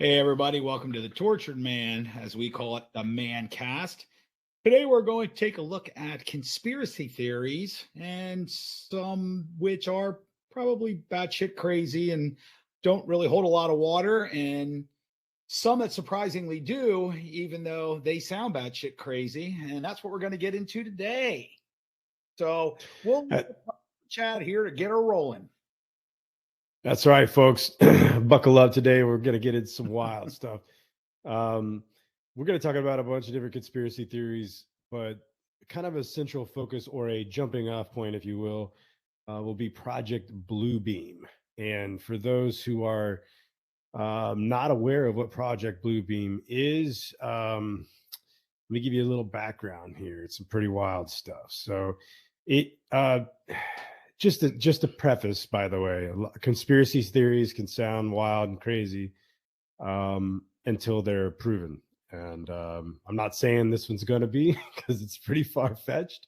Hey, everybody, welcome to the Tortured Man, as we call it, the Mancast. Today, we're going to take a look at conspiracy theories, and some which are probably batshit crazy and don't really hold a lot of water, and some that surprisingly do, even though they sound batshit crazy. And that's what we're going to get into today. So, we'll Uh, chat here to get her rolling. That's right, folks. Buckle up today. We're going to get into some wild stuff. We're going to talk about a bunch of different conspiracy theories, but kind of a central focus or a jumping off point, if you will be Project Bluebeam. And for those who are not aware of what Project Bluebeam is, let me give you a little background here. It's some pretty wild stuff. So it just a preface, by the way, conspiracy theories can sound wild and crazy until they're proven. And I'm not saying this one's going to be because it's pretty far fetched,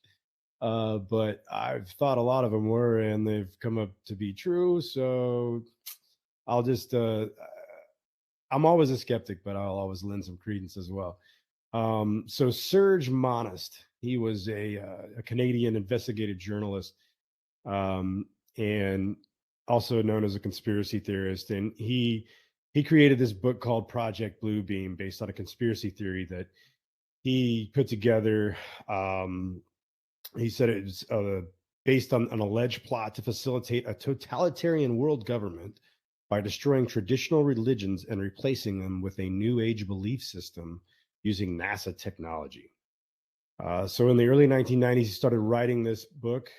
but I've thought a lot of them were, and they've come up to be true. So I'll just, I'm always a skeptic, but I'll always lend some credence as well. So Serge Monast, he was a Canadian investigative journalist, and also known as a conspiracy theorist. And he created this book called Project Bluebeam, based on a conspiracy theory that he put together. He said it was based on an alleged plot to facilitate a totalitarian world government by destroying traditional religions and replacing them with a new age belief system using NASA technology. So in the early 1990s, he started writing this book.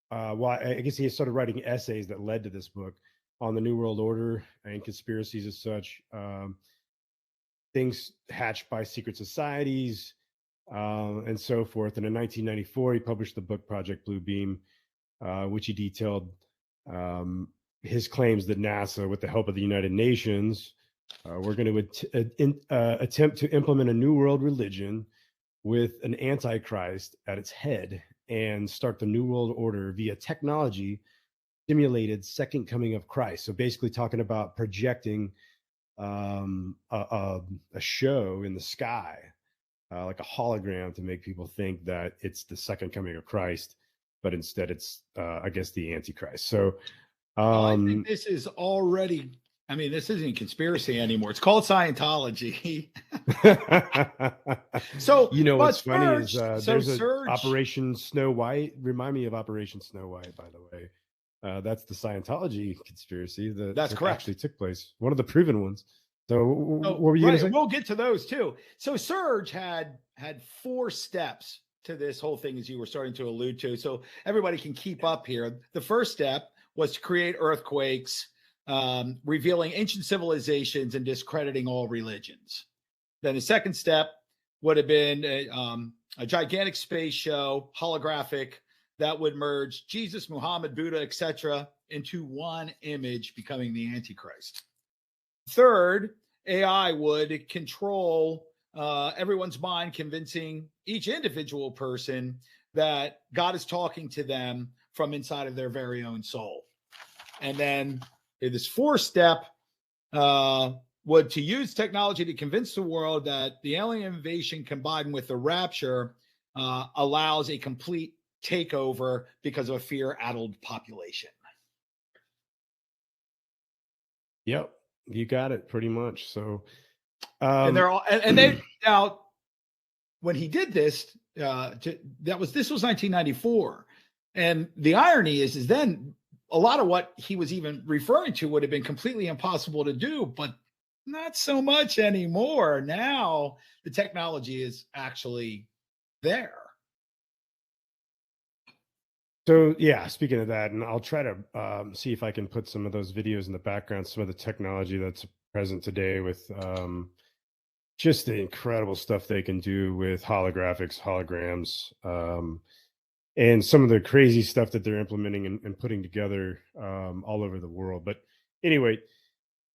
Well, I guess he started writing essays that led to this book on the New World Order and conspiracies as such, things hatched by secret societies, and so forth. And in 1994, he published the book Project Bluebeam, which he detailed his claims that NASA, with the help of the United Nations, were going to attempt to implement a new world religion with an antichrist at its head and start the new world order via technology simulated second coming of Christ. So basically talking about projecting a show in the sky, like a hologram, to make people think that it's the second coming of Christ, but instead it's, I guess, the Antichrist. So I think this is already, I mean, this isn't conspiracy anymore. It's called Scientology. So, you know but what's funny is Serge, there's a Serge, Operation Snow White. Remind me of Operation Snow White, by the way. That's the Scientology conspiracy that's that correct. actually took place. One of the proven ones. So what Oh, were you going right, to and say? we'll get to those too. So Serge had four steps to this whole thing, as you were starting to allude to, so everybody can keep up here. The first step was to create earthquakes, revealing ancient civilizations and discrediting all religions. Then the second step would have been a gigantic space show, holographic, that would merge Jesus, Muhammad, Buddha, etc., into one image, becoming the Antichrist. Third, AI would control everyone's mind, convincing each individual person that God is talking to them from inside of their very own soul. And then this fourth step would to use technology to convince the world that the alien invasion combined with the rapture allows a complete takeover because of a fear-addled population. Yep, you got it pretty much. So, And they're all, and they now when he did this, this was 1994, and the irony is then a lot of what he was even referring to would have been completely impossible to do, but not so much anymore. Now the technology is actually there. So yeah, speaking of that, and I'll try to see if I can put some of those videos in the background, some of the technology that's present today with just the incredible stuff they can do with holographics, holograms, and some of the crazy stuff that they're implementing and putting together all over the world. But anyway,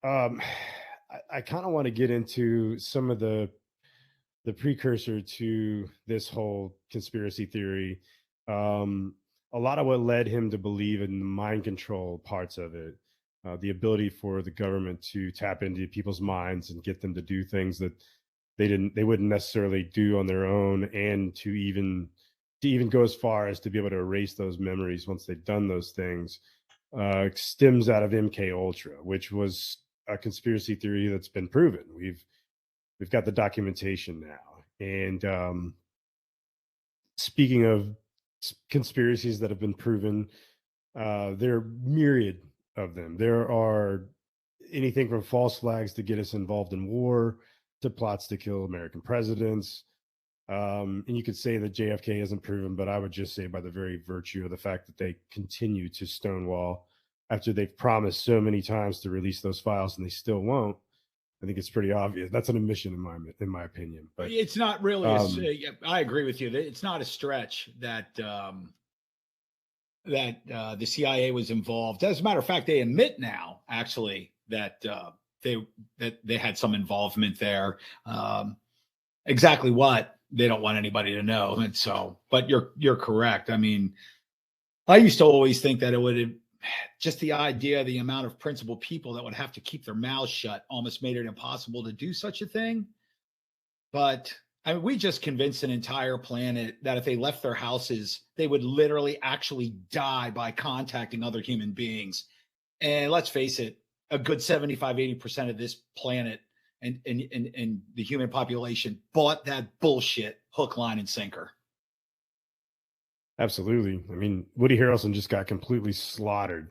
I kind of want to get into some of the precursor to this whole conspiracy theory. A lot of what led him to believe in the mind control parts of it. the ability for the government to tap into people's minds and get them to do things that they wouldn't necessarily do on their own, and to even go as far as to be able to erase those memories once they've done those things, stems out of MK Ultra, which was a conspiracy theory that's been proven. We've got the documentation now. And speaking of conspiracies that have been proven, there are myriad of them. There are anything from false flags to get us involved in war to plots to kill American presidents. And you could say that JFK isn't proven, but I would just say by the very virtue of the fact that they continue to stonewall after they've promised so many times to release those files and they still won't. I think it's pretty obvious. That's an admission in my opinion. But it's not really. I agree with you. It's not a stretch that the CIA was involved. As a matter of fact, they admit now, actually, that they had some involvement there. Exactly what, they don't want anybody to know. And so, but you're correct. I mean, I used to always think that it would just the idea, the amount of principled people that would have to keep their mouths shut almost made it impossible to do such a thing. But I mean, we just convinced an entire planet that if they left their houses, they would literally actually die by contacting other human beings. And let's face it, a good 75-80% of this planet and the human population bought that bullshit hook, line, and sinker. Absolutely. I mean, Woody Harrelson just got completely slaughtered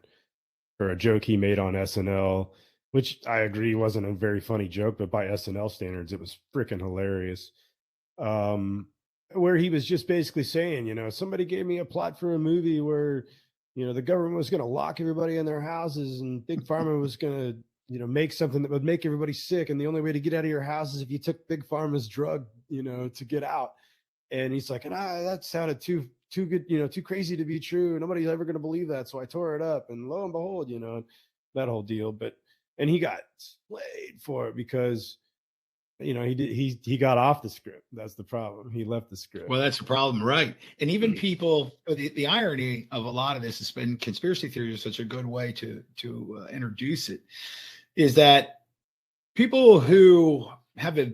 for a joke he made on SNL, which I agree wasn't a very funny joke, but by SNL standards, it was freaking hilarious. Where he was just basically saying, somebody gave me a plot for a movie where, the government was going to lock everybody in their houses and Big Pharma was going to, make something that would make everybody sick. And the only way to get out of your house is if you took Big Pharma's drug, to get out. And he's like, that sounded too good, too crazy to be true. Nobody's ever going to believe that. So I tore it up, and lo and behold, that whole deal. And he got slayed for it because, he got off the script. That's the problem. He left the script. Well, that's the problem. Right. And even people, the irony of a lot of this has been conspiracy theory is such a good way to introduce it, is that people who have a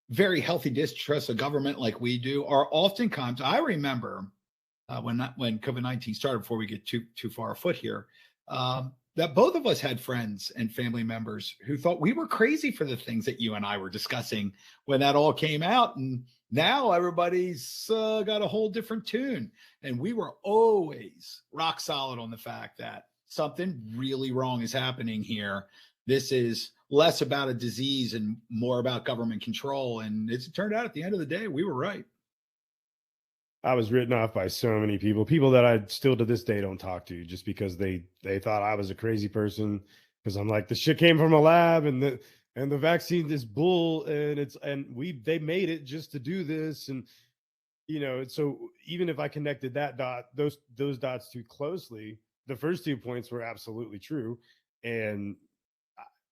very healthy distrust of government like we do are oftentimes, I remember when COVID-19 started, before we get too far afoot here, that both of us had friends and family members who thought we were crazy for the things that you and I were discussing when that all came out. And now everybody's got a whole different tune. And we were always rock solid on the fact that something really wrong is happening here. This is less about a disease and more about government control. And it turned out at the end of the day, we were right. I was written off by so many people that I still to this day don't talk to, just because they thought I was a crazy person, because I'm like, the shit came from a lab and the vaccine is bull, and they made it just to do this. And, so even if I connected those dots too closely, the first 2 points were absolutely true. And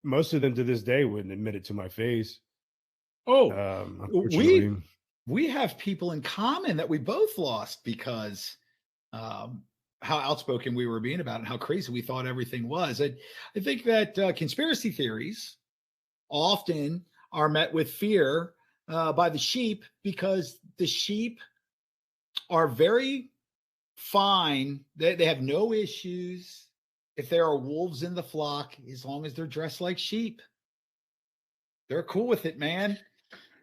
most of them to this day wouldn't admit it to my face. Unfortunately. We have people in common that we both lost because how outspoken we were being about it and how crazy we thought everything was. I think that conspiracy theories often are met with fear by the sheep, because the sheep are very fine. They have no issues if there are wolves in the flock, as long as they're dressed like sheep. They're cool with it, man.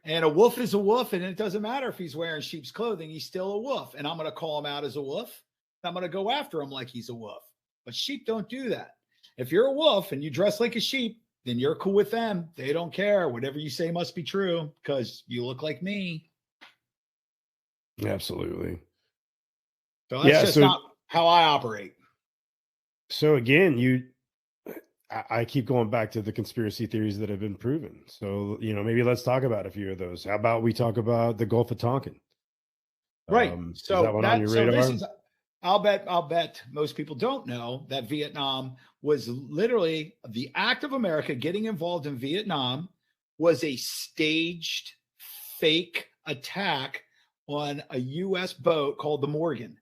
And a wolf is a wolf, and it doesn't matter if he's wearing sheep's clothing, he's still a wolf. And I'm going to call him out as a wolf. I'm going to go after him like he's a wolf. But sheep don't do that. If you're a wolf and you dress like a sheep, then you're cool with them. They don't care. Whatever you say must be true because you look like me. Absolutely. So that's just not how I operate. So again, I keep going back to the conspiracy theories that have been proven. So, maybe let's talk about a few of those. How about we talk about the Gulf of Tonkin? Right. So is that one on your radar? I'll bet most people don't know that Vietnam was literally the act of America getting involved in Vietnam was a staged fake attack on a U.S. boat called the Morgan.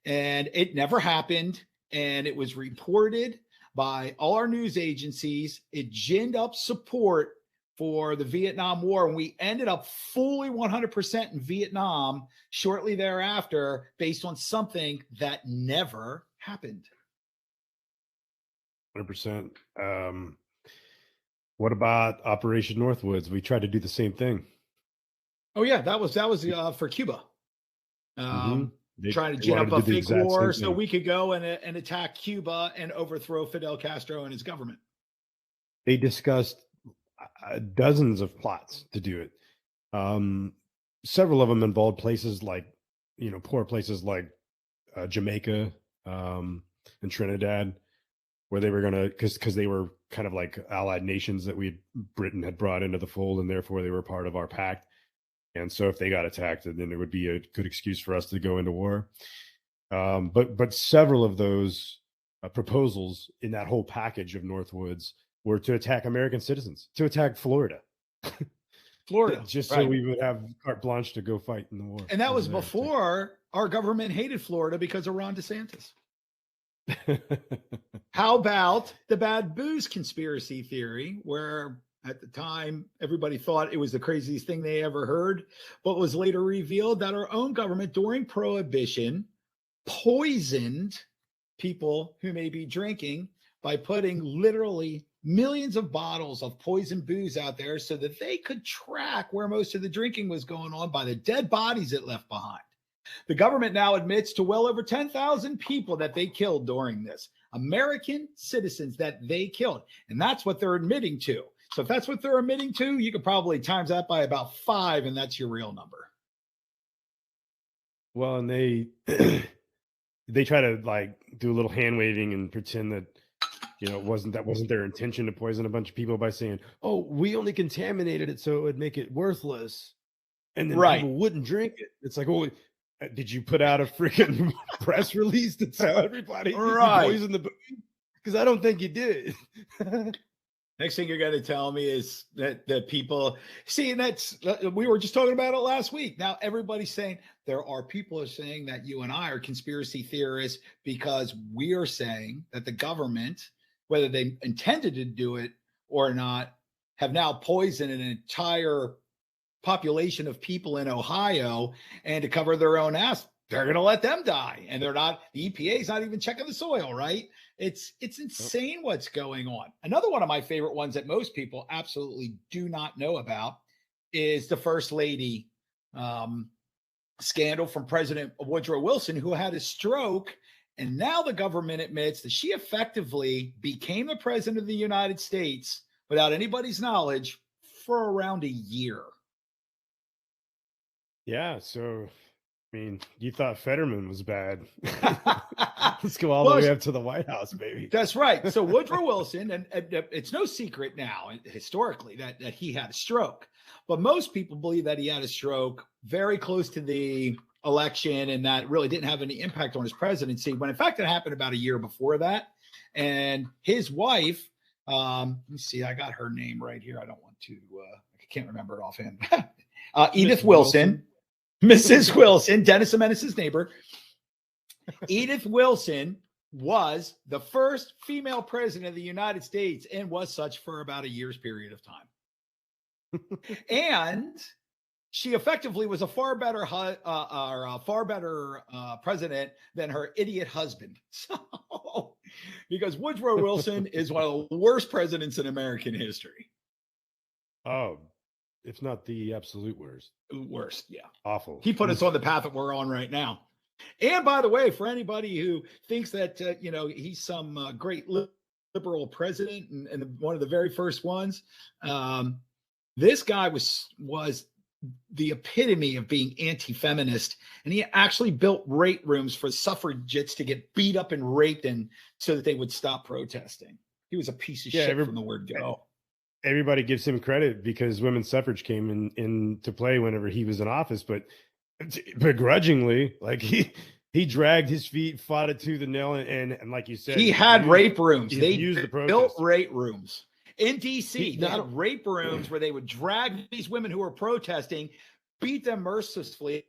And it never happened. And it was reported by all our news agencies. It ginned up support for the Vietnam War, and we ended up fully 100% in Vietnam shortly thereafter, based on something that never happened. 100%. What about Operation Northwoods? We tried to do the same thing. Oh yeah, that was for Cuba. Trying to gin up a fake war so we could go and attack Cuba and overthrow Fidel Castro and his government. They discussed dozens of plots to do it. Several of them involved places like, poor places like Jamaica and Trinidad, where they were going to, because they were kind of like allied nations that Britain had brought into the fold, and therefore they were part of our pact. And so if they got attacked, then it would be a good excuse for us to go into war. But several of those proposals in that whole package of Northwoods were to attack American citizens, to attack Florida. Just so we would have carte blanche to go fight in the war. And that was before our government hated Florida because of Ron DeSantis. How about the bad booze conspiracy theory, where at the time everybody thought it was the craziest thing they ever heard, but was later revealed that our own government during Prohibition poisoned people who may be drinking by putting literally millions of bottles of poison booze out there so that they could track where most of the drinking was going on by the dead bodies it left behind. The government now admits to well over 10,000 people that they killed during this, American citizens that they killed. And that's what they're admitting to. So if that's what they're admitting to, you could probably times that by about 5, and that's your real number. Well, and they try to like do a little hand waving and pretend that, that wasn't their intention to poison a bunch of people by saying, oh, we only contaminated it so it would make it worthless. And then people wouldn't drink it. It's like, oh, did you put out a freaking press release to tell everybody you poisoned the booze? Because I don't think you did. Next thing you're going to tell me is that the people see, and we were just talking about it last week. Now everybody's saying there are people saying that you and I are conspiracy theorists because we are saying that the government, whether they intended to do it or not, have now poisoned an entire population of people in Ohio, and to cover their own ass, they're going to let them die. And they're not, the EPA is not even checking the soil, right? It's insane what's going on. Another one of my favorite ones that most people absolutely do not know about is the First Lady scandal from President Woodrow Wilson, who had a stroke. And now the government admits that she effectively became the president of the United States without anybody's knowledge for around a year. Yeah, so, I mean, you thought Fetterman was bad. Let's go all the way up to the White House, baby. That's right. So Woodrow Wilson, and it's no secret now, historically, that he had a stroke. But most people believe that he had a stroke very close to the election, and that really didn't have any impact on his presidency, when in fact it happened about a year before that. And his wife, let me see, I got her name right here. I don't want to, I can't remember it offhand. Edith Wilson. Mrs. Wilson, Dennis the Menace's neighbor. Edith Wilson was the first female president of the United States and was such for about a year's period of time. And she effectively was a far better president than her idiot husband. So, because Woodrow Wilson is one of the worst presidents in American history. Oh, if not the absolute worst. Worst, yeah. Awful. He put us on the path that we're on right now. And by the way, for anybody who thinks that, he's some great liberal president and one of the very first ones, this guy was the epitome of being anti-feminist. And he actually built rape rooms for suffragettes to get beat up and raped and so that they would stop protesting. He was a piece of shit from the word go. Everybody gives him credit because women's suffrage came into play whenever he was in office, but begrudgingly, like he dragged his feet, fought it to the nail, and like you said, he had rape rooms. They built rape rooms in DC. They had rape rooms where they would drag these women who were protesting, beat them mercilessly,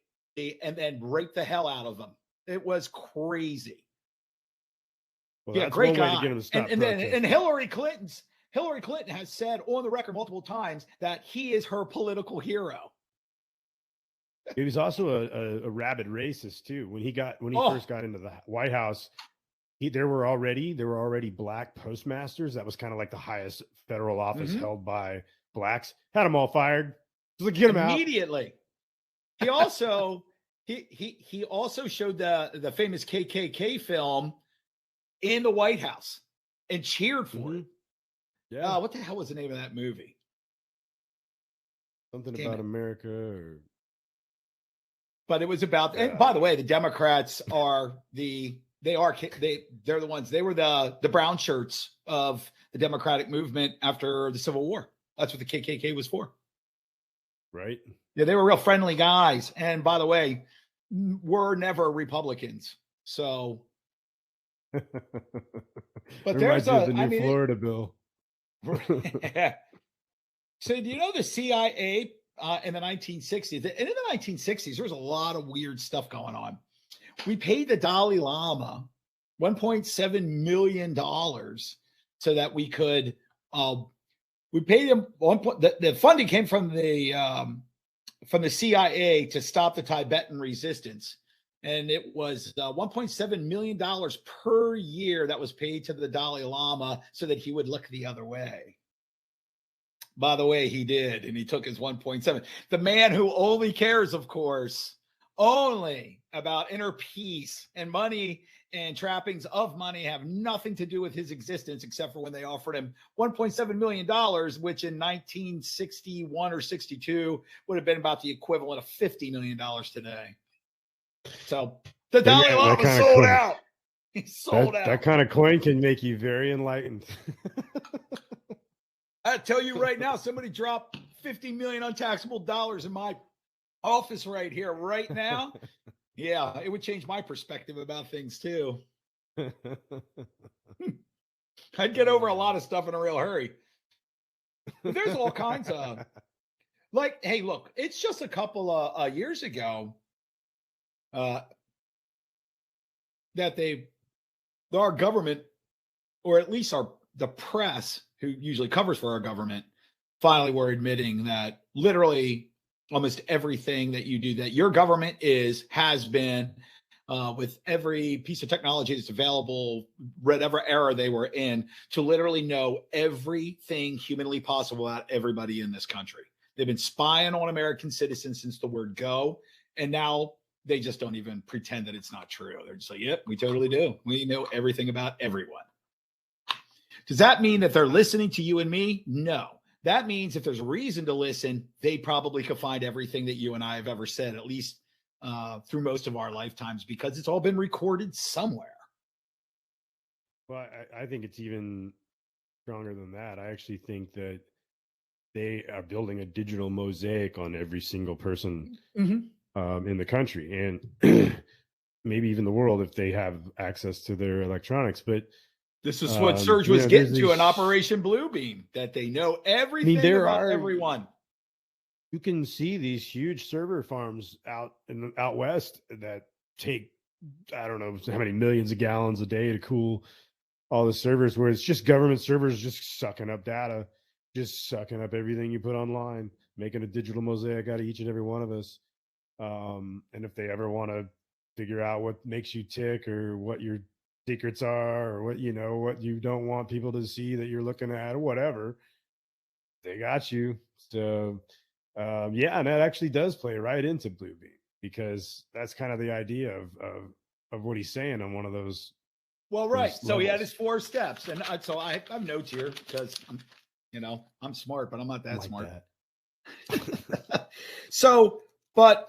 and then rape the hell out of them. It was crazy. Well, Yeah, that's great one way guy. to get him to stop And protesting. Hillary Clinton has said on the record multiple times that he is her political hero. He was also a rabid racist too. When he first got into the White House, there were already black postmasters. That was kind of like the highest federal office held by blacks. Had them all fired. Just like, get them out immediately. He also he also showed the famous KKK film in the White House and cheered for it. Yeah. What the hell was the name of that movie? Something about America or... But it was about, and by the way, the Democrats are they're the ones, they were the brown shirts of the Democratic movement after the Civil War. That's what the KKK was for. Right. Yeah, they were real friendly guys. And by the way, were never Republicans. So, but there's the new Florida bill. So do you know the CIA in the 1960s? And in the 1960s, there was a lot of weird stuff going on. We paid the Dalai Lama $1.7 million so that we could, we paid him the funding came from the CIA to stop the Tibetan resistance. And it was $1.7 million per year that was paid to the Dalai Lama so that he would look the other way. By the way, he did, and he took his 1.7. The man who only cares, of course, only about inner peace, and money and trappings of money have nothing to do with his existence except for when they offered him $1.7 million, which in 1961 or 62 would have been about the equivalent of $50 million today. So the Dalai Lama sold out. He sold out. That kind of coin can make you very enlightened. I tell you right now, somebody dropped 50 million untaxable dollars in my office right here, right now. Yeah, it would change my perspective about things too. I'd get over a lot of stuff in a real hurry. But there's all kinds of, like, hey, look, it's just a couple of years ago that our government, or at least the press, who usually covers for our government, finally were admitting that literally almost everything that you do, that your government has been with every piece of technology that's available, whatever era they were in, to literally know everything humanly possible about everybody in this country. They've been spying on American citizens since the word go, and now they just don't even pretend that it's not true. They're just like, yep, we totally do. We know everything about everyone. Does that mean that they're listening to you and me? No. That means if there's a reason to listen, they probably could find everything that you and I have ever said, at least through most of our lifetimes, because it's all been recorded somewhere. Well, I think it's even stronger than that. I actually think that they are building a digital mosaic on every single person in the country, and maybe even the world if they have access to their electronics. But this is what Serge was getting to in Operation Bluebeam, that they know everything about everyone. You can see these huge server farms out west that take, I don't know how many millions of gallons a day to cool all the servers, where it's just government servers just sucking up data, just sucking up everything you put online, making a digital mosaic out of each and every one of us. And if they ever want to figure out what makes you tick, or what your secrets are, or what you don't want people to see that you're looking at, or whatever, they got you. So and that actually does play right into Bluebeam, because that's kind of the idea of what he's saying on one of those. Well, right. So he had his 4 steps, and so I have notes here because I'm smart, but I'm not that smart. So, but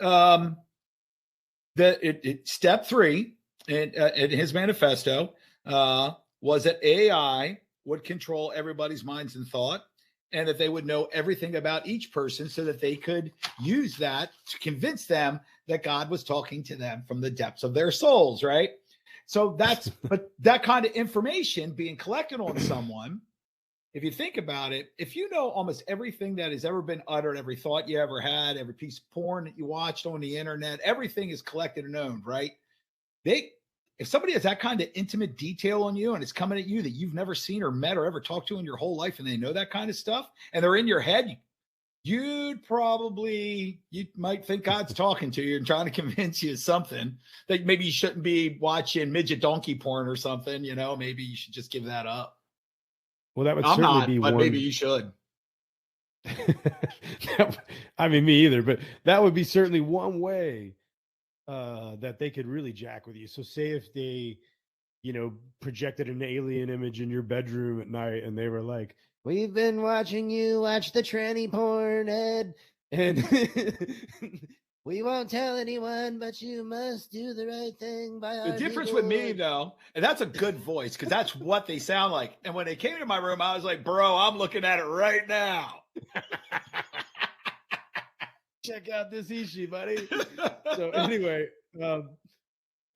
step 3 in his manifesto was that AI would control everybody's minds and thought, and that they would know everything about each person so that they could use that to convince them that God was talking to them from the depths of their souls, right? So but that kind of information being collected on someone, if you think about it, if you know almost everything that has ever been uttered, every thought you ever had, every piece of porn that you watched on the internet, everything is collected and owned, right? if somebody has that kind of intimate detail on you and it's coming at you that you've never seen or met or ever talked to in your whole life, and they know that kind of stuff and they're in your head, you might think God's talking to you and trying to convince you of something that maybe you shouldn't be watching midget donkey porn or something. Maybe you should just give that up. Well, that would I'm certainly not, be but one. maybe you should. I mean, me either, but that would be certainly one way that they could really jack with you. So say if they, projected an alien image in your bedroom at night and they were like, "We've been watching you watch the tranny porn, Ed, and we won't tell anyone, but you must do the right thing by our The difference people." with me, though, and that's a good voice because that's what they sound like. And when they came into my room, I was like, bro, I'm looking at it right now. Check out this Ishi, buddy. So anyway,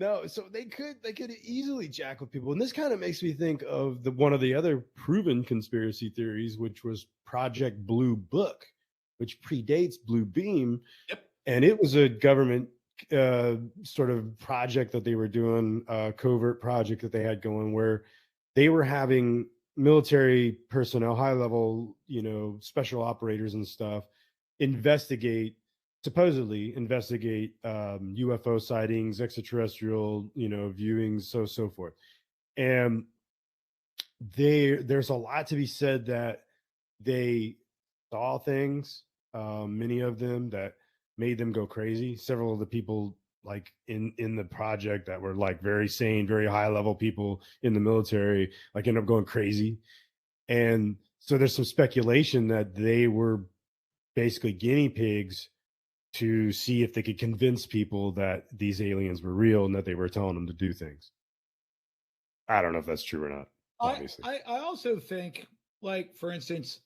no, so they could easily jack with people. And this kind of makes me think of one of the other proven conspiracy theories, which was Project Blue Book, which predates Blue Beam. Yep. And it was a government sort of project that they were doing, a covert project that they had going, where they were having military personnel, high level, special operators and stuff, supposedly investigate UFO sightings, extraterrestrial, viewings, so forth. And there's a lot to be said that they saw things, many of them, that made them go crazy. Several of the people like in the project that were like very sane, very high level people in the military, like end up going crazy. And so there's some speculation that they were basically guinea pigs to see if they could convince people that these aliens were real and that they were telling them to do things. I don't know if that's true or not, obviously. I also think, like, for instance,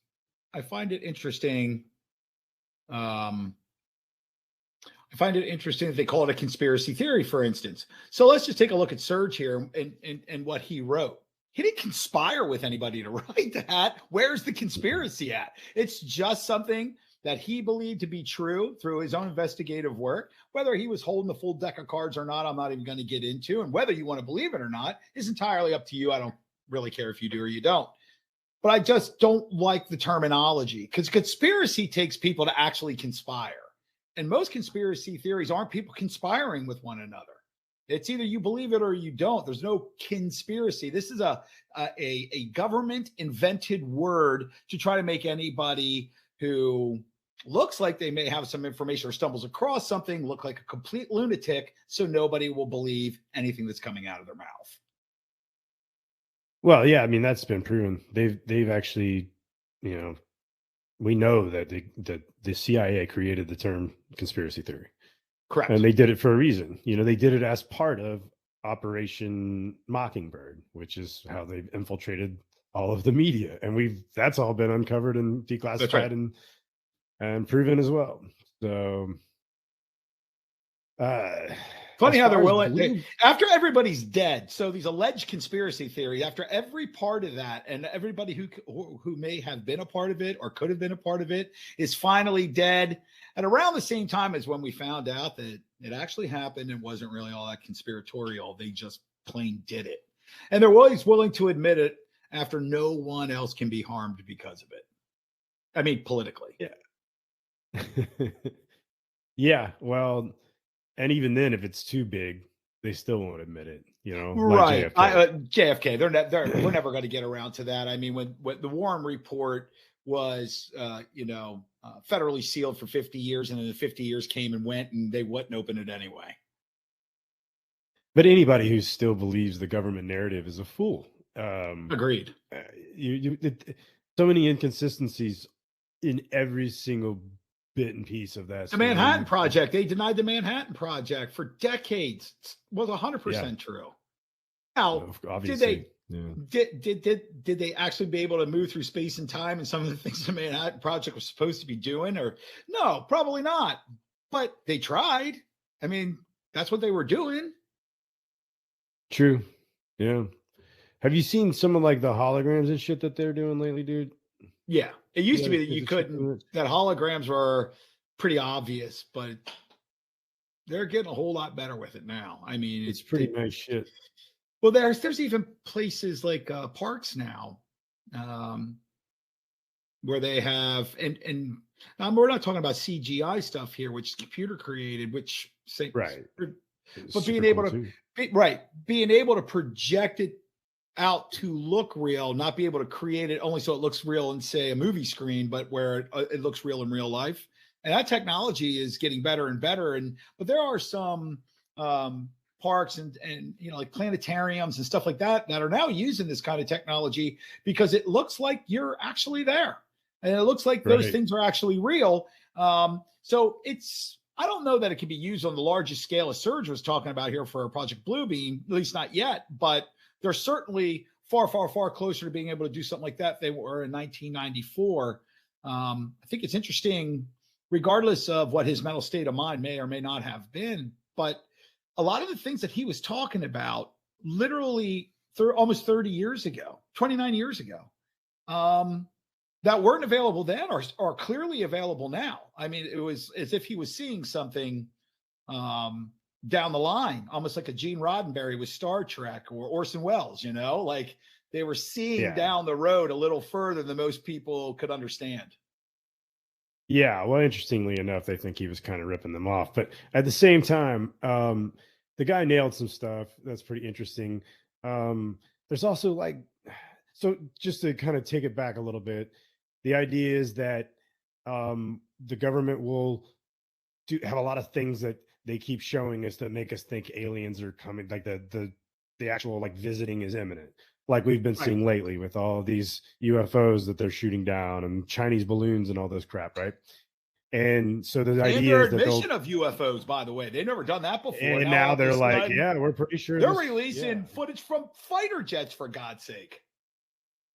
I find it interesting. I find it interesting that they call it a conspiracy theory, for instance. So let's just take a look at Serge here and what he wrote. He didn't conspire with anybody to write that. Where's the conspiracy at? It's just something that he believed to be true through his own investigative work. Whether he was holding the full deck of cards or not, I'm not even going to get into. And whether you want to believe it or not is entirely up to you. I don't really care if you do or you don't. But I just don't like the terminology, because conspiracy takes people to actually conspire. And most conspiracy theories aren't people conspiring with one another. It's either you believe it or you don't. There's no conspiracy. This is a government invented word to try to make anybody who looks like they may have some information or stumbles across something look like a complete lunatic, so nobody will believe anything that's coming out of their mouth. Well, yeah, I mean, that's been proven. They've actually, we know that the CIA created the term conspiracy theory. Correct. And they did it for a reason. They did it as part of Operation Mockingbird, which is how they've infiltrated all of the media. And that's all been uncovered and declassified and proven as well. So funny how they're willing after everybody's dead. So these alleged conspiracy theory, after every part of that, and everybody who may have been a part of it or could have been a part of it is finally dead. And around the same time as when we found out that it actually happened and wasn't really all that conspiratorial, they just plain did it. And they're always willing to admit it after no one else can be harmed because of it. I mean, politically. Yeah. Yeah. Well, and even then, if it's too big, they still won't admit it, Right. Like JFK. We're never going to get around to that. I mean, when the Warren Report was, federally sealed for 50 years, and then the 50 years came and went, and they wouldn't open it anyway. But anybody who still believes the government narrative is a fool. Agreed. So many inconsistencies in every single bit and piece of that. The Manhattan Project. They denied the Manhattan Project for decades. It was 100% true. Now, obviously, did they actually be able to move through space and time and some of the things the Manhattan Project was supposed to be doing? Or no, probably not. But they tried. I mean, that's what they were doing. True. Yeah. Have you seen some of like the holograms and shit that they're doing lately, dude? Yeah. It used to be that you couldn't, that holograms were pretty obvious, but they're getting a whole lot better with it now. I mean, It's pretty nice shit. well, there's even places like parks now, um, where they have and we're not talking about CGI stuff here, which is computer created, which say, Right. but It's being super able cool to too. being able to project it out to look real, not be able to create it only so it looks real in, say, a movie screen, but where it looks real in real life. And that technology is getting better and better. And but there are some parks and like planetariums and stuff like that that are now using this kind of technology because it looks like you're actually there, and it looks like those Right. things are actually real. So it's I don't know that it can be used on the largest scale as Serge was talking about here for Project Bluebeam, at least not yet, but they're certainly far, far, far closer to being able to do something like that than they were in 1994. I think it's interesting, regardless of what his mental state of mind may or may not have been, but a lot of the things that he was talking about literally almost 30 years ago, 29 years ago, that weren't available then are clearly available now. I mean, it was as if he was seeing something down the line, almost like a Gene Roddenberry with Star Trek or Orson Welles, like they were seeing down the road a little further than most people could understand. Yeah, well, interestingly enough, they think he was kind of ripping them off, but at the same time, the guy nailed some stuff that's pretty interesting. There's also like, so just to kind of take it back a little bit, the idea is that the government will have a lot of things that they keep showing us that make us think aliens are coming, like the actual like visiting is imminent, like we've been seeing lately with all these UFOs that they're shooting down and Chinese balloons and all this crap, right? And so the idea is that admission of UFOs, by the way, they've never done that before. And now they're like, yeah, we're pretty sure they're releasing footage from fighter jets, for God's sake.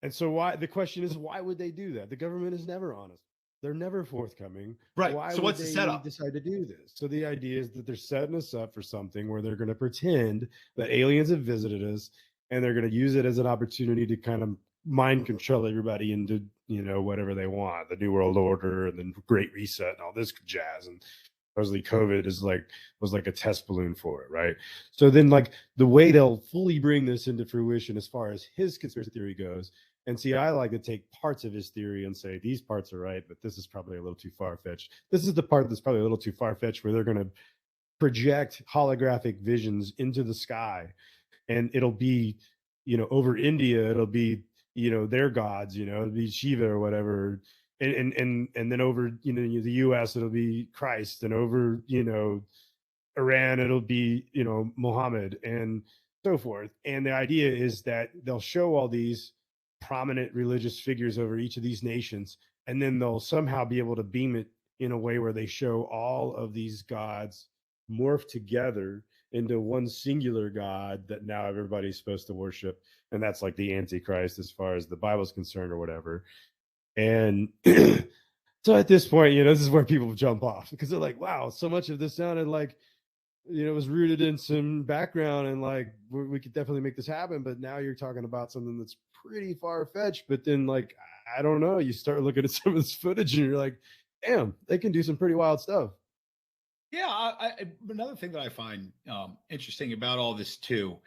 And so the question is, why would they do that? The government is never honest. They're never forthcoming. Right. Why so would what's the setup? Decide to do this? So the idea is that they're setting us up for something where they're going to pretend that aliens have visited us, and they're going to use it as an opportunity to kind of mind control everybody into whatever they want, the New World Order and the Great Reset and all this jazz. And supposedly COVID was like a test balloon for it, right? So then, like, the way they'll fully bring this into fruition as far as his conspiracy theory goes. And see, I like to take parts of his theory and say these parts are right, but this is probably a little too far-fetched. This is the part that's probably a little too far-fetched, where they're going to project holographic visions into the sky, and it'll be, over India, it'll be, their gods, it'll be Shiva or whatever, and then over, the US, it'll be Christ, and over, Iran, it'll be, Muhammad, and so forth. And the idea is that they'll show all these prominent religious figures over each of these nations, and then they'll somehow be able to beam it in a way where they show all of these gods morph together into one singular god that now everybody's supposed to worship, and that's like the Antichrist as far as the Bible's concerned or whatever. And so at this point, this is where people jump off, because they're like, wow, so much of this sounded like it was rooted in some background, and like we could definitely make this happen, but now you're talking about something that's pretty far-fetched. But then, like, I don't know, you start looking at some of this footage and you're like, damn, they can do some pretty wild stuff. Yeah, another thing that I find interesting about all this too.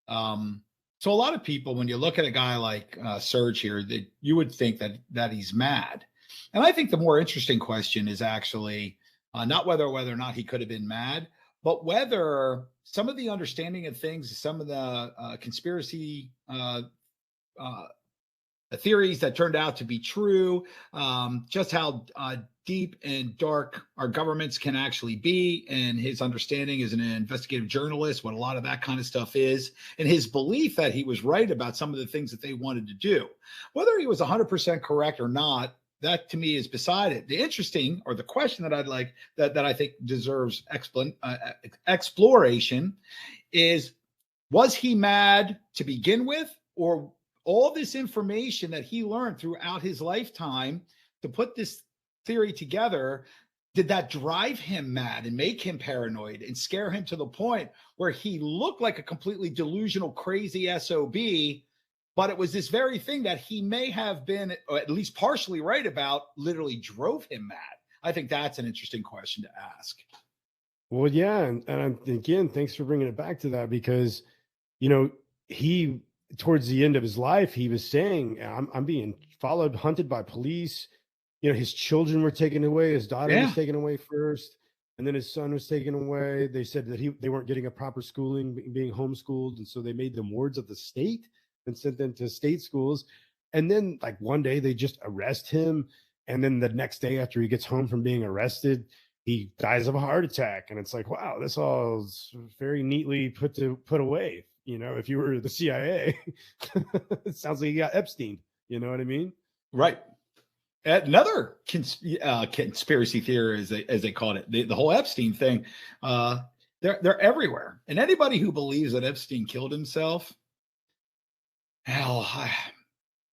So a lot of people, when you look at a guy like Serge here, that you would think that he's mad, and I think the more interesting question is actually not whether or not he could have been mad, but whether some of the understanding of things, some of the conspiracy theories that turned out to be true, just how deep and dark our governments can actually be, and his understanding as an investigative journalist, what a lot of that kind of stuff is, and his belief that he was right about some of the things that they wanted to do. Whether he was 100% correct or not, that to me is beside it. The interesting, or the question that I'd like, that I think deserves exploration is, was he mad to begin with, or all this information that he learned throughout his lifetime to put this theory together, did that drive him mad and make him paranoid and scare him to the point where he looked like a completely delusional, crazy SOB? But it was this very thing that he may have been, or at least partially right about, literally drove him mad. I think that's an interesting question to ask. Well, yeah, again, thanks for bringing it back to that, because you know he towards the end of his life he was saying, I'm being followed, hunted by police. His children were taken away. His daughter was Yeah. taken away first, and then his son was taken away. They said that they weren't getting a proper schooling, being homeschooled, and so they made them wards of the state and sent them to state schools. And then, like, one day they just arrest him, and then the next day after he gets home from being arrested, he dies of a heart attack. And it's like, wow, this all is very neatly put away. If you were the CIA, it sounds like you got Epstein. You know what I mean? Right. Another conspiracy theory, as they called it, the whole Epstein thing. They're everywhere, and anybody who believes that Epstein killed himself, hell,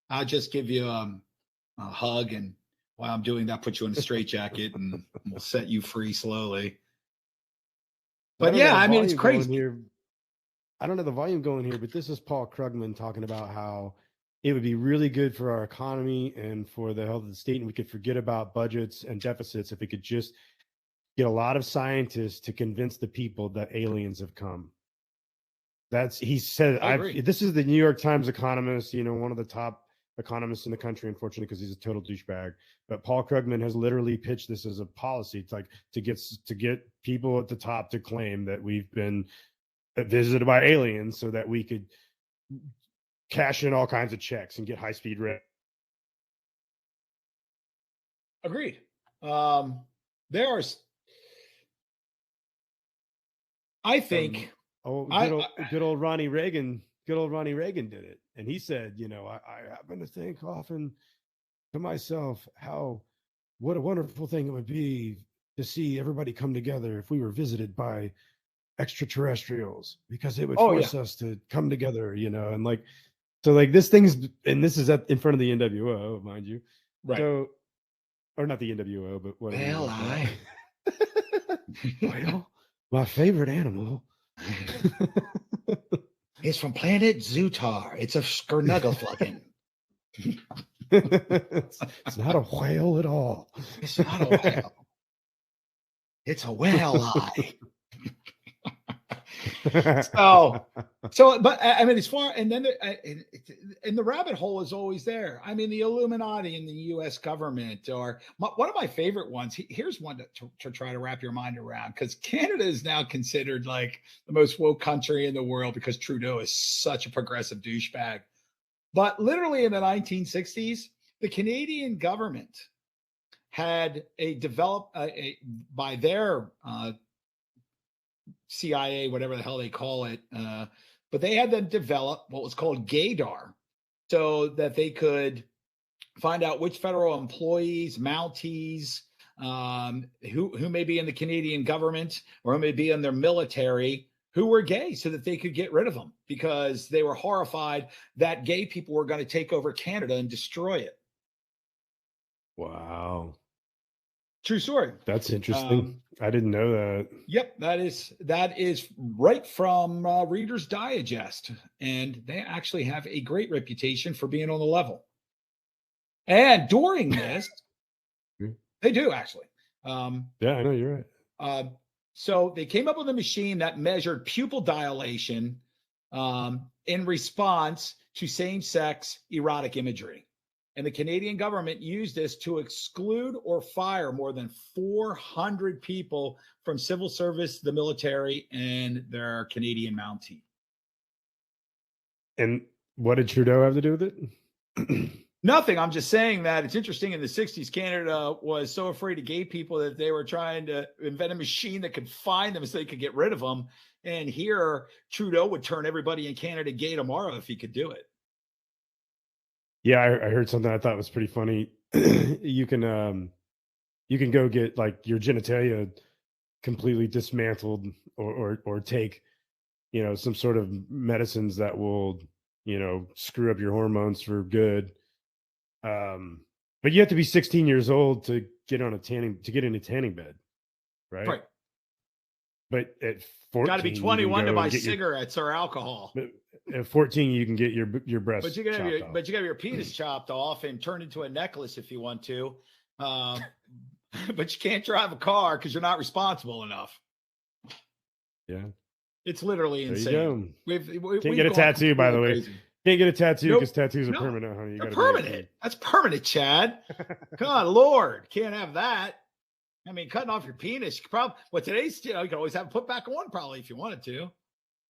I'll just give you a hug, and while I'm doing that, put you in a straitjacket, and we'll set you free slowly. But yeah, I mean, it's crazy. Here. I don't know the volume going here, but this is Paul Krugman talking about how it would be really good for our economy and for the health of the state, and we could forget about budgets and deficits if we could just get a lot of scientists to convince the people that aliens have come. He said, this is the New York Times economist, one of the top economists in the country, unfortunately, because he's a total douchebag. But Paul Krugman has literally pitched this as a policy. It's like to get people at the top to claim that we've been visited by aliens so that we could cash in all kinds of checks and get high-speed rail. Agreed. I think. Good old Ronnie Reagan. Good old Ronnie Reagan did it, and he said, I happen to think often to myself what a wonderful thing it would be to see everybody come together if we were visited by extraterrestrials, because it would force us to come together, and like. So like this thing's, and this is in front of the NWO, mind you. Right. So, or not the NWO, but whatever. Well, my favorite animal is from planet Zutar. It's a Skernugglefluggin. It's not a whale at all. It's not a whale. It's a whale eye. But I mean, as far, and then and the rabbit hole is always there. I mean, the Illuminati and the U.S. government, or one of my favorite ones. Here's one to try to wrap your mind around, because Canada is now considered like the most woke country in the world because Trudeau is such a progressive douchebag. But literally in the 1960s, the Canadian government had developed by their CIA, whatever the hell they call it. But they had them develop what was called gaydar, so that they could find out which federal employees, Mounties, who may be in the Canadian government or who may be in their military, who were gay, so that they could get rid of them, because they were horrified that gay people were going to take over Canada and destroy it. Wow. True story. That's interesting. I didn't know that. Yep, that is right from Reader's Digest, and they actually have a great reputation for being on the level. And during this, they do actually. Yeah, I know, you're right. So they came up with a machine that measured pupil dilation in response to same-sex erotic imagery. And the Canadian government used this to exclude or fire more than 400 people from civil service, the military, and their Canadian Mountie. And what did Trudeau have to do with it? Nothing. I'm just saying that it's interesting. In the 60s, Canada was so afraid of gay people that they were trying to invent a machine that could find them so they could get rid of them. And here, Trudeau would turn everybody in Canada gay tomorrow if he could do it. Yeah, I heard something I thought was pretty funny. You can go get like your genitalia completely dismantled, or take, some sort of medicines that will, screw up your hormones for good. But you have to be 16 years old to get in a tanning bed, right? Right. But at 14, got to be 21 to buy cigarettes or alcohol. At 14, you can get your breasts. But you can have your penis chopped off and turned into a necklace if you want to. But you can't drive a car because you're not responsible enough. Yeah. It's literally There you insane. go. We've Can't get a gone tattoo, by completely the way. crazy. Can't get a tattoo because Nope. tattoos are No, permanent, honey. You they're got to be permanent. 18. That's permanent, Chad. God, Lord, can't have that. I mean, cutting off your penis, you could probably. Well, today's, you can always have it put back on, probably if you wanted to.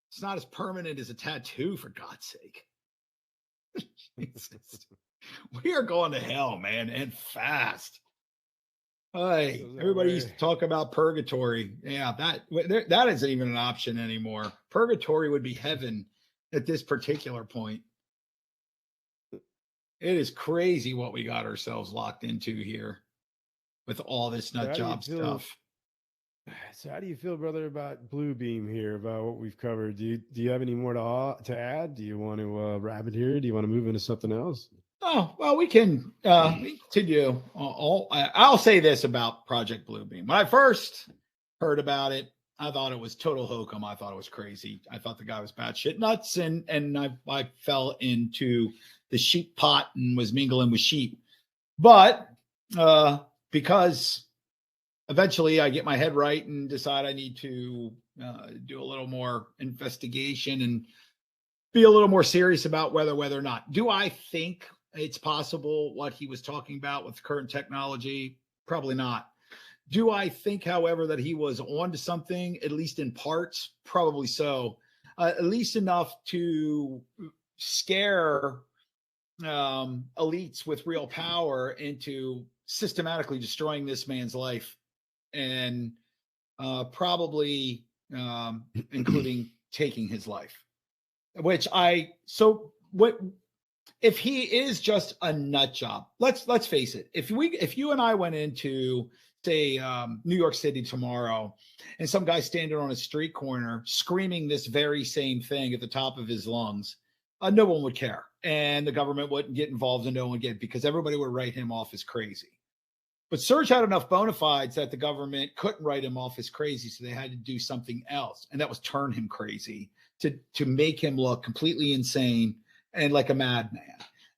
It's not as permanent as a tattoo, for God's sake. We are going to hell, man, and fast. Hey, everybody used to talk about purgatory. Yeah, that isn't even an option anymore. Purgatory would be heaven at this particular point. It is crazy what we got ourselves locked into here with all this nut job stuff. So how do you feel, brother, about Blue Beam here, about what we've covered? Do you have any more to add? Do you want to wrap it here? Do you want to move into something else? Oh, well, we can continue. I'll say this about Project Bluebeam. When I first heard about it, I thought it was total hokum. I thought it was crazy. I thought the guy was batshit nuts, and I fell into the sheep pot and was mingling with sheep. But because eventually I get my head right and decide I need to do a little more investigation and be a little more serious about whether or not. Do I think it's possible what he was talking about with current technology? Probably not. Do I think, however, that he was on to something, at least in parts? Probably so. At least enough to scare elites with real power into systematically destroying this man's life, and probably including taking his life. Which what if he is just a nut job? Let's face it. If you and I went into, say, New York City tomorrow, and some guy standing on a street corner screaming this very same thing at the top of his lungs, no one would care, and the government wouldn't get involved, and no one would get, because everybody would write him off as crazy. But Serge had enough bona fides that the government couldn't write him off as crazy, so they had to do something else, and that was turn him crazy to make him look completely insane and like a madman.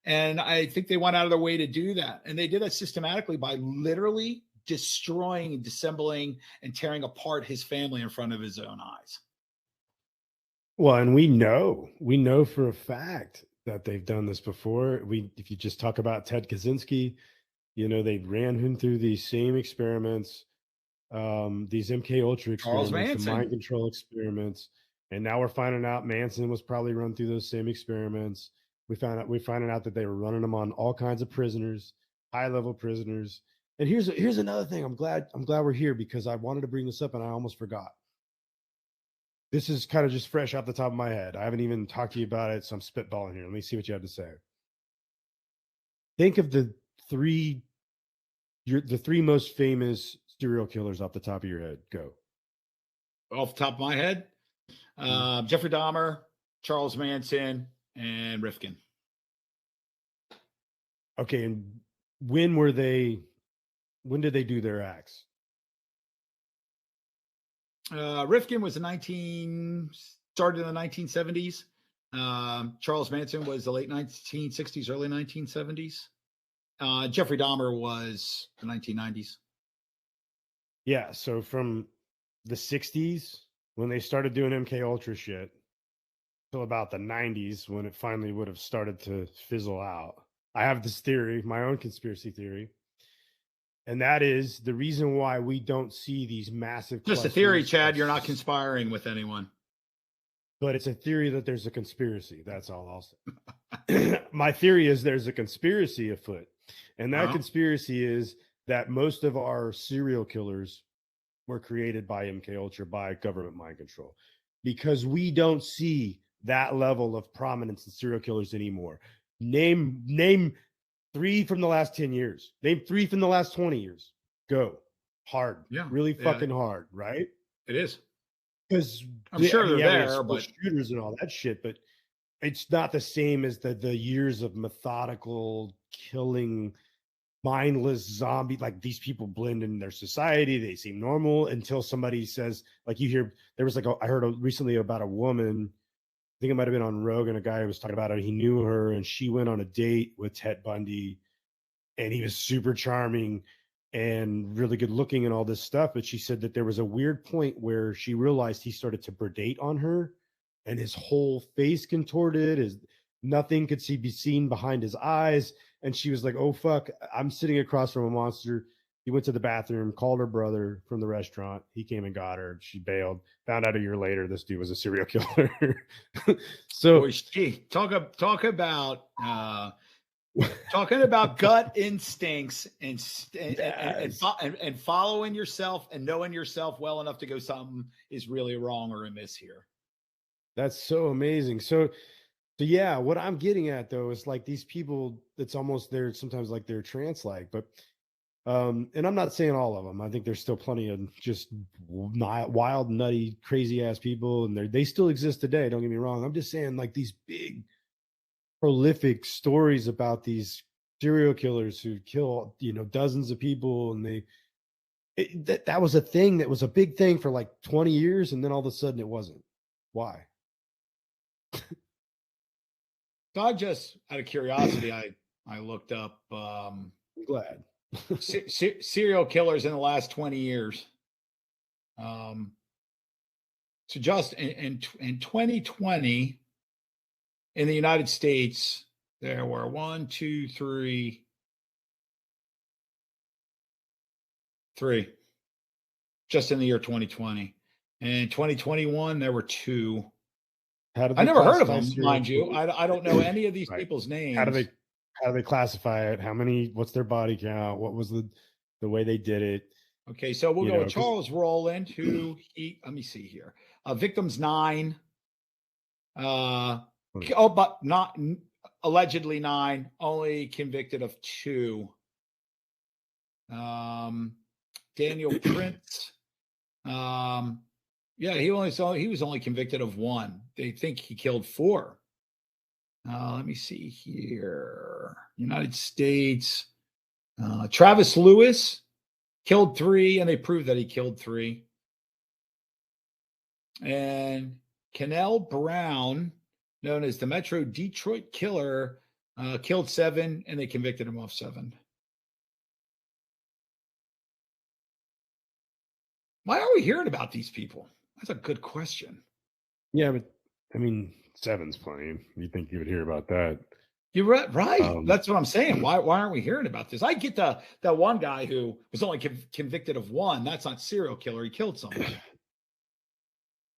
And I think they went out of their way to do that, and they did that systematically by literally destroying, disassembling, and tearing apart his family in front of his own eyes. Well, and we know for a fact that they've done this before. If you just talk about Ted Kaczynski, they ran him through these same experiments, these MK Ultra experiments, the mind control experiments, and now we're finding out Manson was probably run through those same experiments. We're finding out that they were running them on all kinds of prisoners, high-level prisoners. And here's another thing. I'm glad we're here, because I wanted to bring this up and I almost forgot. This is kind of just fresh off the top of my head. I haven't even talked to you about it, so I'm spitballing here. Let me see what you have to say. Think of the three most famous serial killers off the top of your head. Go. Off the top of my head, Jeffrey Dahmer, Charles Manson, and Rifkin. Okay, and when did they do their acts? Rifkin was started in the 1970s. Charles Manson was the late 1960s, early 1970s. Jeffrey Dahmer was the 1990s. Yeah, so from the 60s, when they started doing MK Ultra shit, till about the 90s, when it finally would have started to fizzle out. I have this theory, my own conspiracy theory, and that is the reason why we don't see these massive. Just a theory, Chad. You're not conspiring with anyone. But it's a theory that there's a conspiracy. That's all I'll say. My theory is there's a conspiracy afoot. And that conspiracy is that most of our serial killers were created by MK Ultra, by government mind control, because we don't see that level of prominence in serial killers anymore. Name 3 from the last 10 years. Name 3 from the last 20 years. Go. Hard. Yeah. Really fucking hard, right? It is. Because I'm sure they're there, but shooters and all that shit, but it's not the same as the years of methodical killing, mindless zombie. Like, these people blend in their society, they seem normal until somebody says, like, you hear there was I heard recently about a woman, I think it might have been on Rogan, a guy who was talking about it. He knew her and she went on a date with Ted Bundy and he was super charming, and really good looking and all this stuff. But she said that there was a weird point where she realized he started to predate on her, and his whole face contorted, his nothing could be seen behind his eyes. And she was like, oh, fuck, I'm sitting across from a monster. He went to the bathroom, called her brother from the restaurant. He came and got her. She bailed. Found out a year later this dude was a serial killer. So Boy, talk about talking about gut instincts and following yourself and knowing yourself well enough to go something is really wrong or amiss here. That's so amazing. So yeah, what I'm getting at though is like these people, it's almost they're sometimes like they're trance-like, but and I'm not saying all of them. I think there's still plenty of just wild, nutty, crazy ass people, and they still exist today. Don't get me wrong. I'm just saying like these big, prolific stories about these serial killers who kill, dozens of people, and that was a thing that was a big thing for like 20 years, and then all of a sudden it wasn't. Why? So I just, out of curiosity, I looked up I'm glad. serial killers in the last 20 years. So just in 2020 in the United States, there were 3 just in the year 2020. And in 2021, there were 2. I never heard of them, mind you. I don't know any of these people's names. How do they classify it? How many? What's their body count? What was the way they did it? Okay, so we'll go with Charles Rowland, who let me see here. Victims 9. But not allegedly 9. Only convicted of 2. Daniel Prince. Yeah, he was only convicted of 1. They think he killed 4. Let me see here. United States. Travis Lewis killed 3, and they proved that he killed 3. And Kennell Brown, known as the Metro Detroit Killer, killed 7, and they convicted him of 7. Why are we hearing about these people? That's a good question. Yeah, but I mean, 7's plenty. You think you would hear about that? You're right. That's what I'm saying. Why aren't we hearing about this? I get that one guy who was only convicted of 1. That's not serial killer. He killed somebody.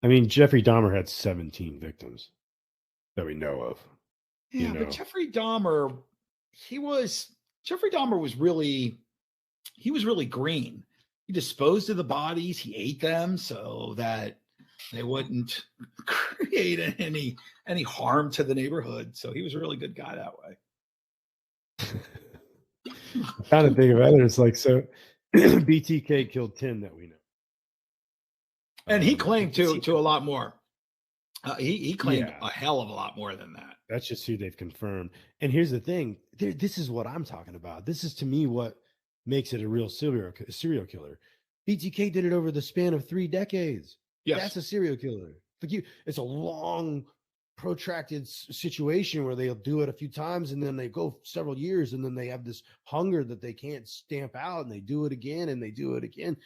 I mean, Jeffrey Dahmer had 17 victims that we know of. Yeah, but Jeffrey Dahmer was really green. He disposed of the bodies. He ate them so that they wouldn't create any harm to the neighborhood. So he was a really good guy that way. I'm trying to think about it. It's like, so BTK killed 10 that we know. And he claimed to a lot more. He claimed a hell of a lot more than that. That's just who they've confirmed. And here's the thing. This is what I'm talking about. This is, to me, what makes it a real serial killer. BTK did it over the span of 3 decades. Yes. That's a serial killer. It's a long, protracted situation where they'll do it a few times, and then they go several years, and then they have this hunger that they can't stamp out, and they do it again, and they do it again.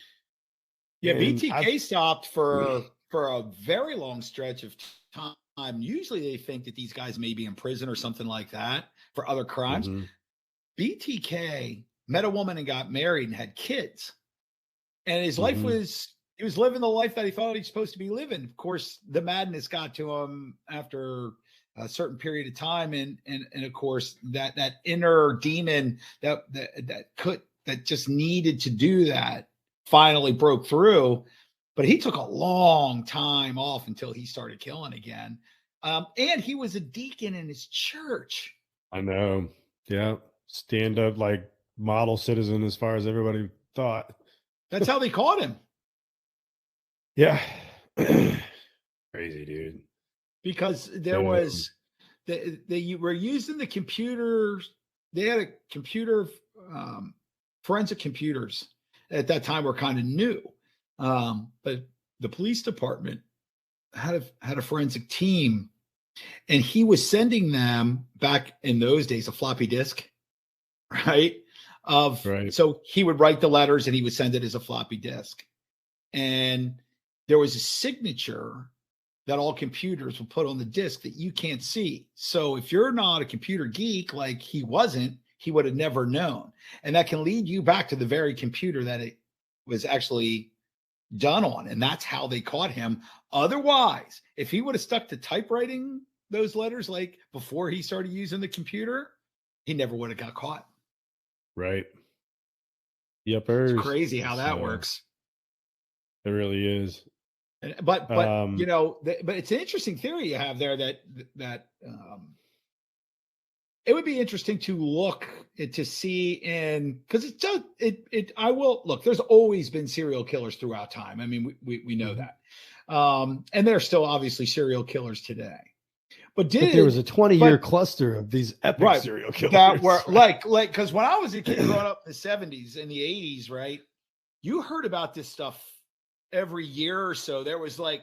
Yeah, and BTK stopped for a very long stretch of time. Usually they think that these guys may be in prison or something like that for other crimes. Mm-hmm. BTK met a woman and got married and had kids. And his life he was living the life that he thought he's supposed to be living. Of course, the madness got to him after a certain period of time. And of course, that inner demon that just needed to do that finally broke through. But he took a long time off until he started killing again. And he was a deacon in his church. I know. Yeah. Stand up, like model citizen as far as everybody thought. That's how they caught him. Yeah. Crazy, dude. Because there was, they were using the computers. They had a computer, forensic computers at that time were kind of new. But the police department had a forensic team, and he was sending them back in those days a floppy disk, right? So he would write the letters and he would send it as a floppy disk. And there was a signature that all computers will put on the disk that you can't see. So if you're not a computer geek like he wasn't, he would have never known. And that can lead you back to the very computer that it was actually done on. And that's how they caught him. Otherwise, if he would have stuck to typewriting those letters like before he started using the computer, he never would have got caught. Right. It's crazy how that works. It really is. But you know, but it's an interesting theory you have there that it would be interesting to look to see because I will look, there's always been serial killers throughout time. I mean, we know that. And they're still obviously serial killers today. But there was a 20-year cluster of these epic serial killers that were like because when I was a kid growing up in the 70s and the 80s, right, you heard about this stuff every year or so. There was like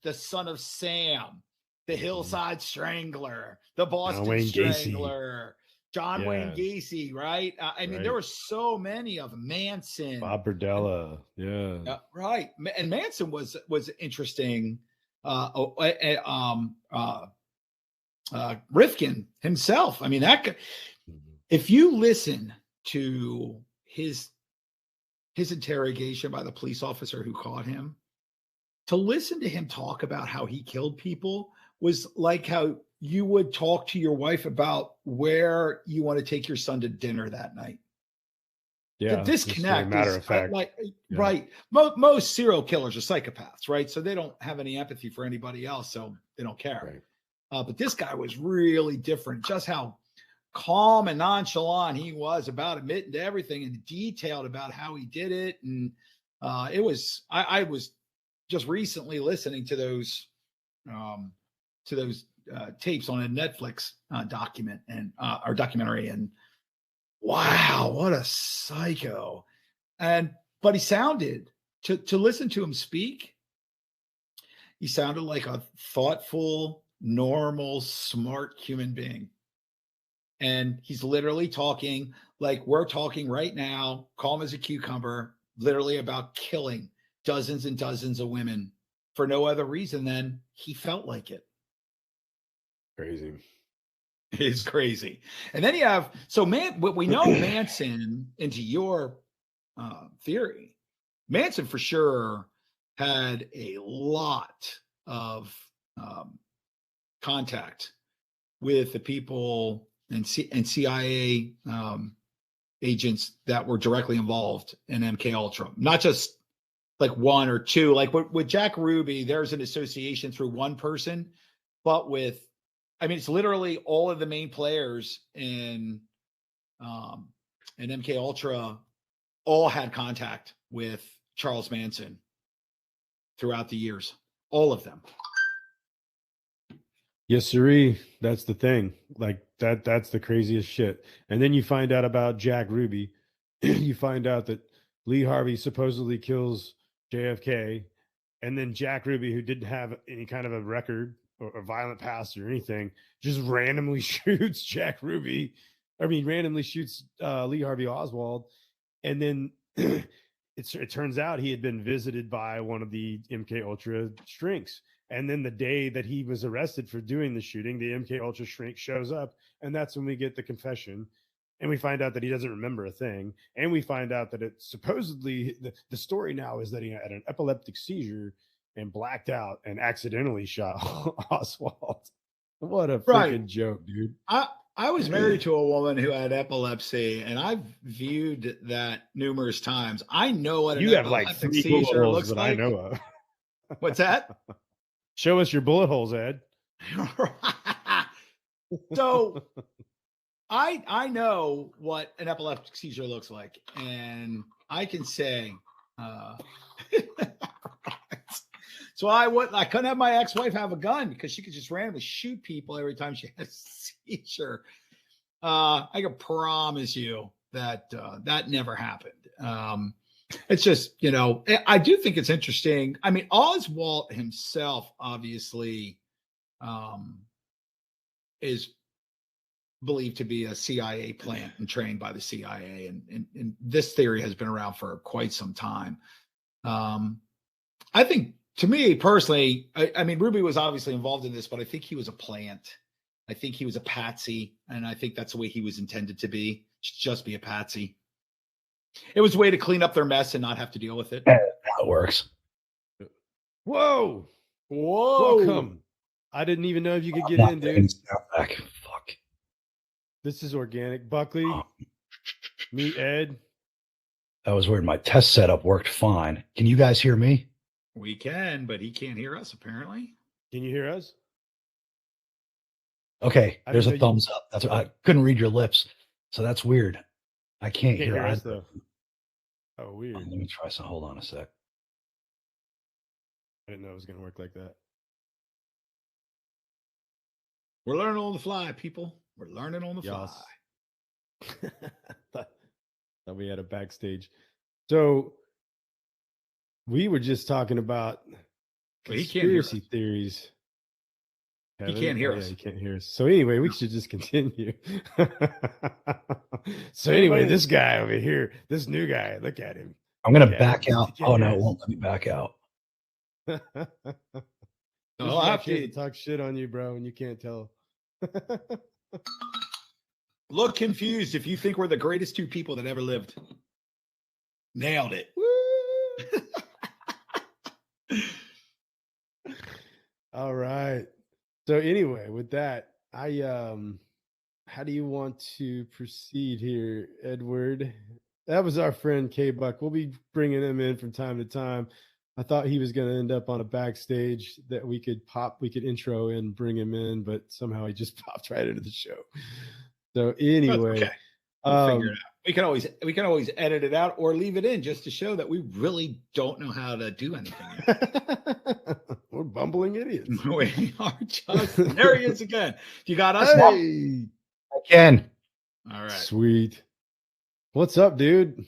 the Son of Sam, the Hillside Strangler, the Boston Strangler, John Wayne Gacy, right? I mean, there were so many of them. Manson, Bob Berdella, right. And Manson was interesting. Rifkin himself. I mean, if you listen to his interrogation by the police officer who caught him, to listen to him talk about how he killed people was like how you would talk to your wife about where you want to take your son to dinner that night. Yeah, the disconnect matter of fact. Right. Most serial killers are psychopaths, right? So they don't have any empathy for anybody else, so they don't care. Right. But this guy was really different. Just how calm and nonchalant he was about admitting to everything and detailed about how he did it. And it was, I was just recently listening to those tapes on a Netflix documentary, and wow, what a psycho. But he sounded, to listen to him speak, he sounded like a thoughtful, normal, smart human being. And he's literally talking like we're talking right now, calm as a cucumber, literally about killing dozens and dozens of women for no other reason than he felt like it. Crazy. It's crazy. And then you have, we know Manson, into your theory, Manson for sure had a lot of contact with the people and CIA agents that were directly involved in MK Ultra, not just like one or two. Like with Jack Ruby, there's an association through one person, but it's literally all of the main players in MK Ultra all had contact with Charles Manson throughout the years, all of them. Yes, sirree. That's the thing. Like that's the craziest shit. And then you find out about Jack Ruby. You find out that Lee Harvey supposedly kills JFK. And then Jack Ruby, who didn't have any kind of a record or a violent past or anything, just randomly shoots Jack Ruby. Randomly shoots Lee Harvey Oswald. And then it turns out he had been visited by one of the MK Ultra shrinks. And then the day that he was arrested for doing the shooting, the MK Ultra shrink shows up, and that's when we get the confession. And we find out that he doesn't remember a thing. And we find out that it supposedly, the story now is that he had an epileptic seizure and blacked out and accidentally shot Oswald. What a freaking joke, dude. I was married to a woman who had epilepsy, and I've viewed that numerous times. I know what you have like 3 seizure looks like. I know of. What's that? Show us your bullet holes, Ed. So I know what an epileptic seizure looks like, and I can say so I couldn't have my ex-wife have a gun because she could just randomly shoot people every time she had a seizure. I can promise you that that never happened. It's just, I do think it's interesting. I mean, Oswald himself obviously is believed to be a CIA plant and trained by the CIA. And this theory has been around for quite some time. I think, to me personally, I mean, Ruby was obviously involved in this, but I think he was a plant. I think he was a patsy, and I think that's the way he was intended to be, just be a patsy. It was a way to clean up their mess and not have to deal with it. That's how it works. Whoa. Welcome. I didn't even know if you could get in, dude. Back. Fuck. This is organic. Buckley, meet Ed. That was weird. My test setup worked fine. Can you guys hear me? We can, but he can't hear us, apparently. Can you hear us? Okay, there's a thumbs up. That's I couldn't read your lips, so that's weird. I can't hear us though. Oh, weird. Let me try some. Hold on a sec. I didn't know it was going to work like that. We're learning on the fly, people. We're learning on the fly. Thought we had a backstage. So we were just talking about conspiracy theories. He can't hear us. Yeah, he can't hear us. So anyway, we should just continue. So anyway, this guy over here, this new guy, look at him. I'm going to back out. Oh, no, it won't let me back out. I'll have to talk shit on you, bro, and you can't tell. Look confused if you think we're the greatest two people that ever lived. Nailed it. All right. So anyway, with that, how do you want to proceed here, Edward? That was our friend K-Buck. We'll be bringing him in from time to time. I thought he was going to end up on a backstage that we could intro and bring him in, but somehow he just popped right into the show. So anyway, okay. We'll figure it out. We can always edit it out or leave it in just to show that we really don't know how to do anything yet. We're bumbling idiots. We are just there. He is again. You got us? Hey. I can. All right. Sweet. What's up, dude?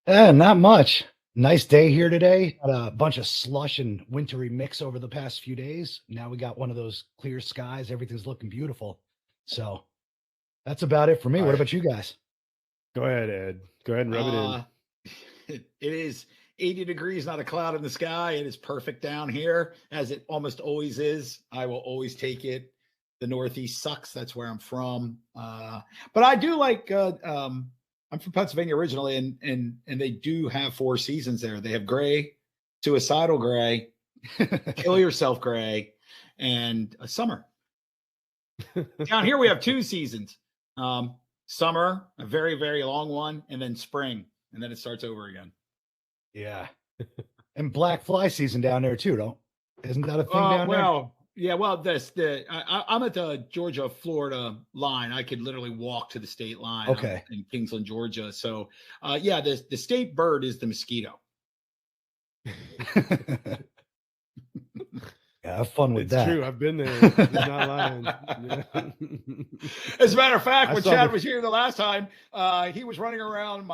Not much. Nice day here today. Had a bunch of slush and wintry mix over the past few days. Now we got one of those clear skies. Everything's looking beautiful. So that's about it for me. What about you guys? Go ahead, Ed. Go ahead and rub it in. It is 80 degrees, not a cloud in the sky. It is perfect down here, as it almost always is. I will always take it. The Northeast sucks. That's where I'm from. But I do like I'm from Pennsylvania originally, and they do have 4 seasons there. They have gray, suicidal gray, kill yourself gray, and a summer. Down here we have 2 seasons. Summer, a very, very long one, and then spring, and then it starts over again. Yeah. And black fly season down there too, don't? Isn't that a thing down there? Yeah, well, I'm at the Georgia-Florida line. I could literally walk to the state line. Okay. In Kingsland, Georgia. So, yeah, the state bird is the mosquito. Yeah, have fun with that. It's true. I've been there. He's not lying. Yeah. As a matter of fact, when Chad was here the last time, he was running around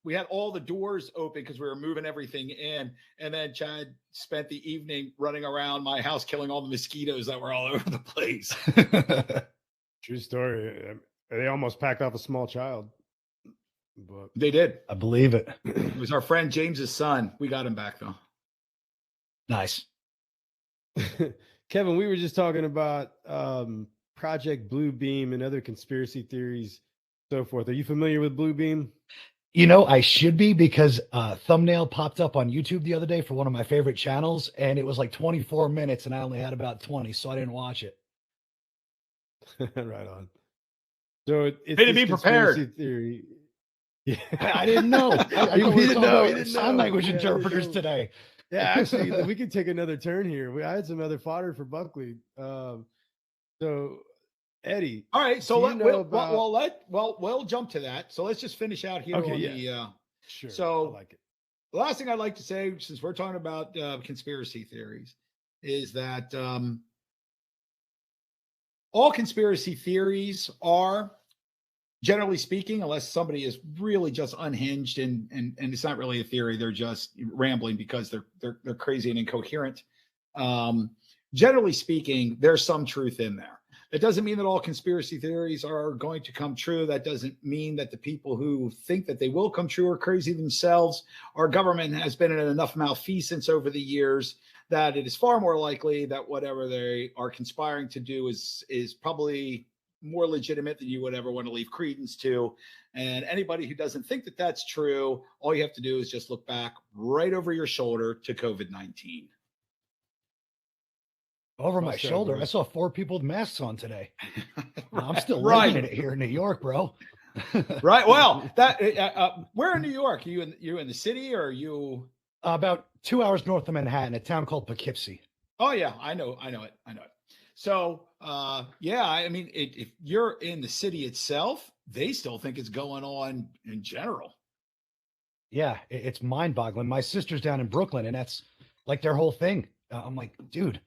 we had all the doors open because we were moving everything in. And then Chad spent the evening running around my house, killing all the mosquitoes that were all over the place. True story. They almost packed off a small child. But they did. I believe it. It was our friend James's son. We got him back though. Nice. Kevin, we were just talking about Project Bluebeam and other conspiracy theories, so forth. Are you familiar with Bluebeam? You know, I should be, because a thumbnail popped up on YouTube the other day for one of my favorite channels, and it was like 24 minutes, and I only had about 20, so I didn't watch it. Right on. So it's way to be prepared. Theory. Yeah, I didn't know. I didn't know. Sign language interpreters today. Yeah, actually, we could take another turn here. I had some other fodder for Buckley. So, Eddie. All right, so we'll jump to that. So let's just finish out here. Okay, sure. So, I like it. The last thing I'd like to say, since we're talking about conspiracy theories, is that all conspiracy theories are, generally speaking, unless somebody is really just unhinged and it's not really a theory, they're just rambling because they're crazy and incoherent. Generally speaking, there's some truth in there. It doesn't mean that all conspiracy theories are going to come true. That doesn't mean that the people who think that they will come true are crazy themselves. Our government has been in enough malfeasance over the years that it is far more likely that whatever they are conspiring to do is probably more legitimate than you would ever want to leave credence to. And anybody who doesn't think that that's true, all you have to do is just look back right over your shoulder to COVID-19. Over my shoulder, I saw 4 people with masks on today. I'm still Right. living it here in New York, bro. Right. Well, that where in New York? Are you in the city, or are you About 2 hours north of Manhattan, a town called Poughkeepsie. Oh yeah, I know it. So yeah, I mean, if you're in the city itself, they still think it's going on in general. Yeah, it's mind-boggling. My sister's down in Brooklyn, and that's like their whole thing. I'm like, dude,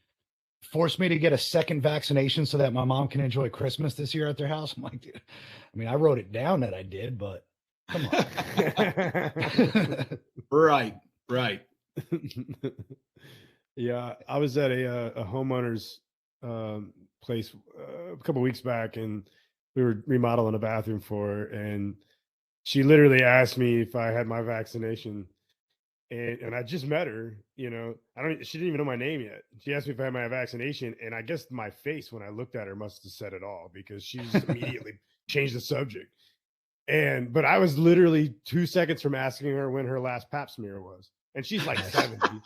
force me to get a second vaccination so that my mom can enjoy Christmas this year at their house. I'm like, dude, I mean, I wrote it down that I did, but come on. Right. Yeah, I was at a homeowner's place a couple weeks back, and we were remodeling a bathroom for her, and she literally asked me if I had my vaccination. And I just met her, she didn't even know my name yet. She asked me if I had my vaccination, and I guess my face when I looked at her must have said it all, because she just immediately changed the subject. But I was literally 2 seconds from asking her when her last pap smear was, and she's like 70.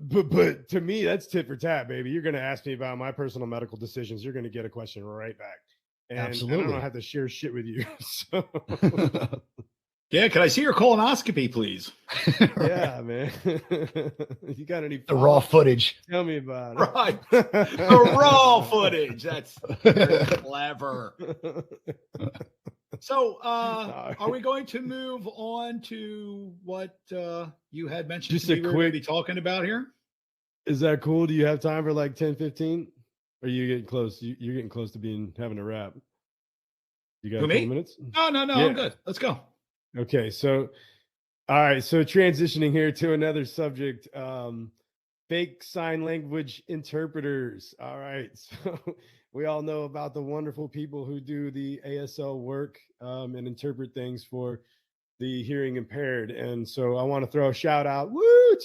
But to me, that's tit for tat, baby. You're going to ask me about my personal medical decisions, you're going to get a question right back. And Absolutely. I don't have to share shit with you. So Yeah, can I see your colonoscopy, please? yeah, man. You got any The raw footage. Tell me about it. Right. The raw footage. That's very clever. So are we going to move on to what you had mentioned Just to a me we were quick- going to be talking about here? Is that cool? Do you have time for like 10, 15? Or are you getting close? You're getting close to having a wrap. You got Who, a couple me? minutes? No, Yeah. I'm good. Let's go. Okay, so all right, so transitioning here to another subject, fake sign language interpreters. All right, so we all know about the wonderful people who do the ASL work and interpret things for the hearing impaired. And so I want to throw a shout out,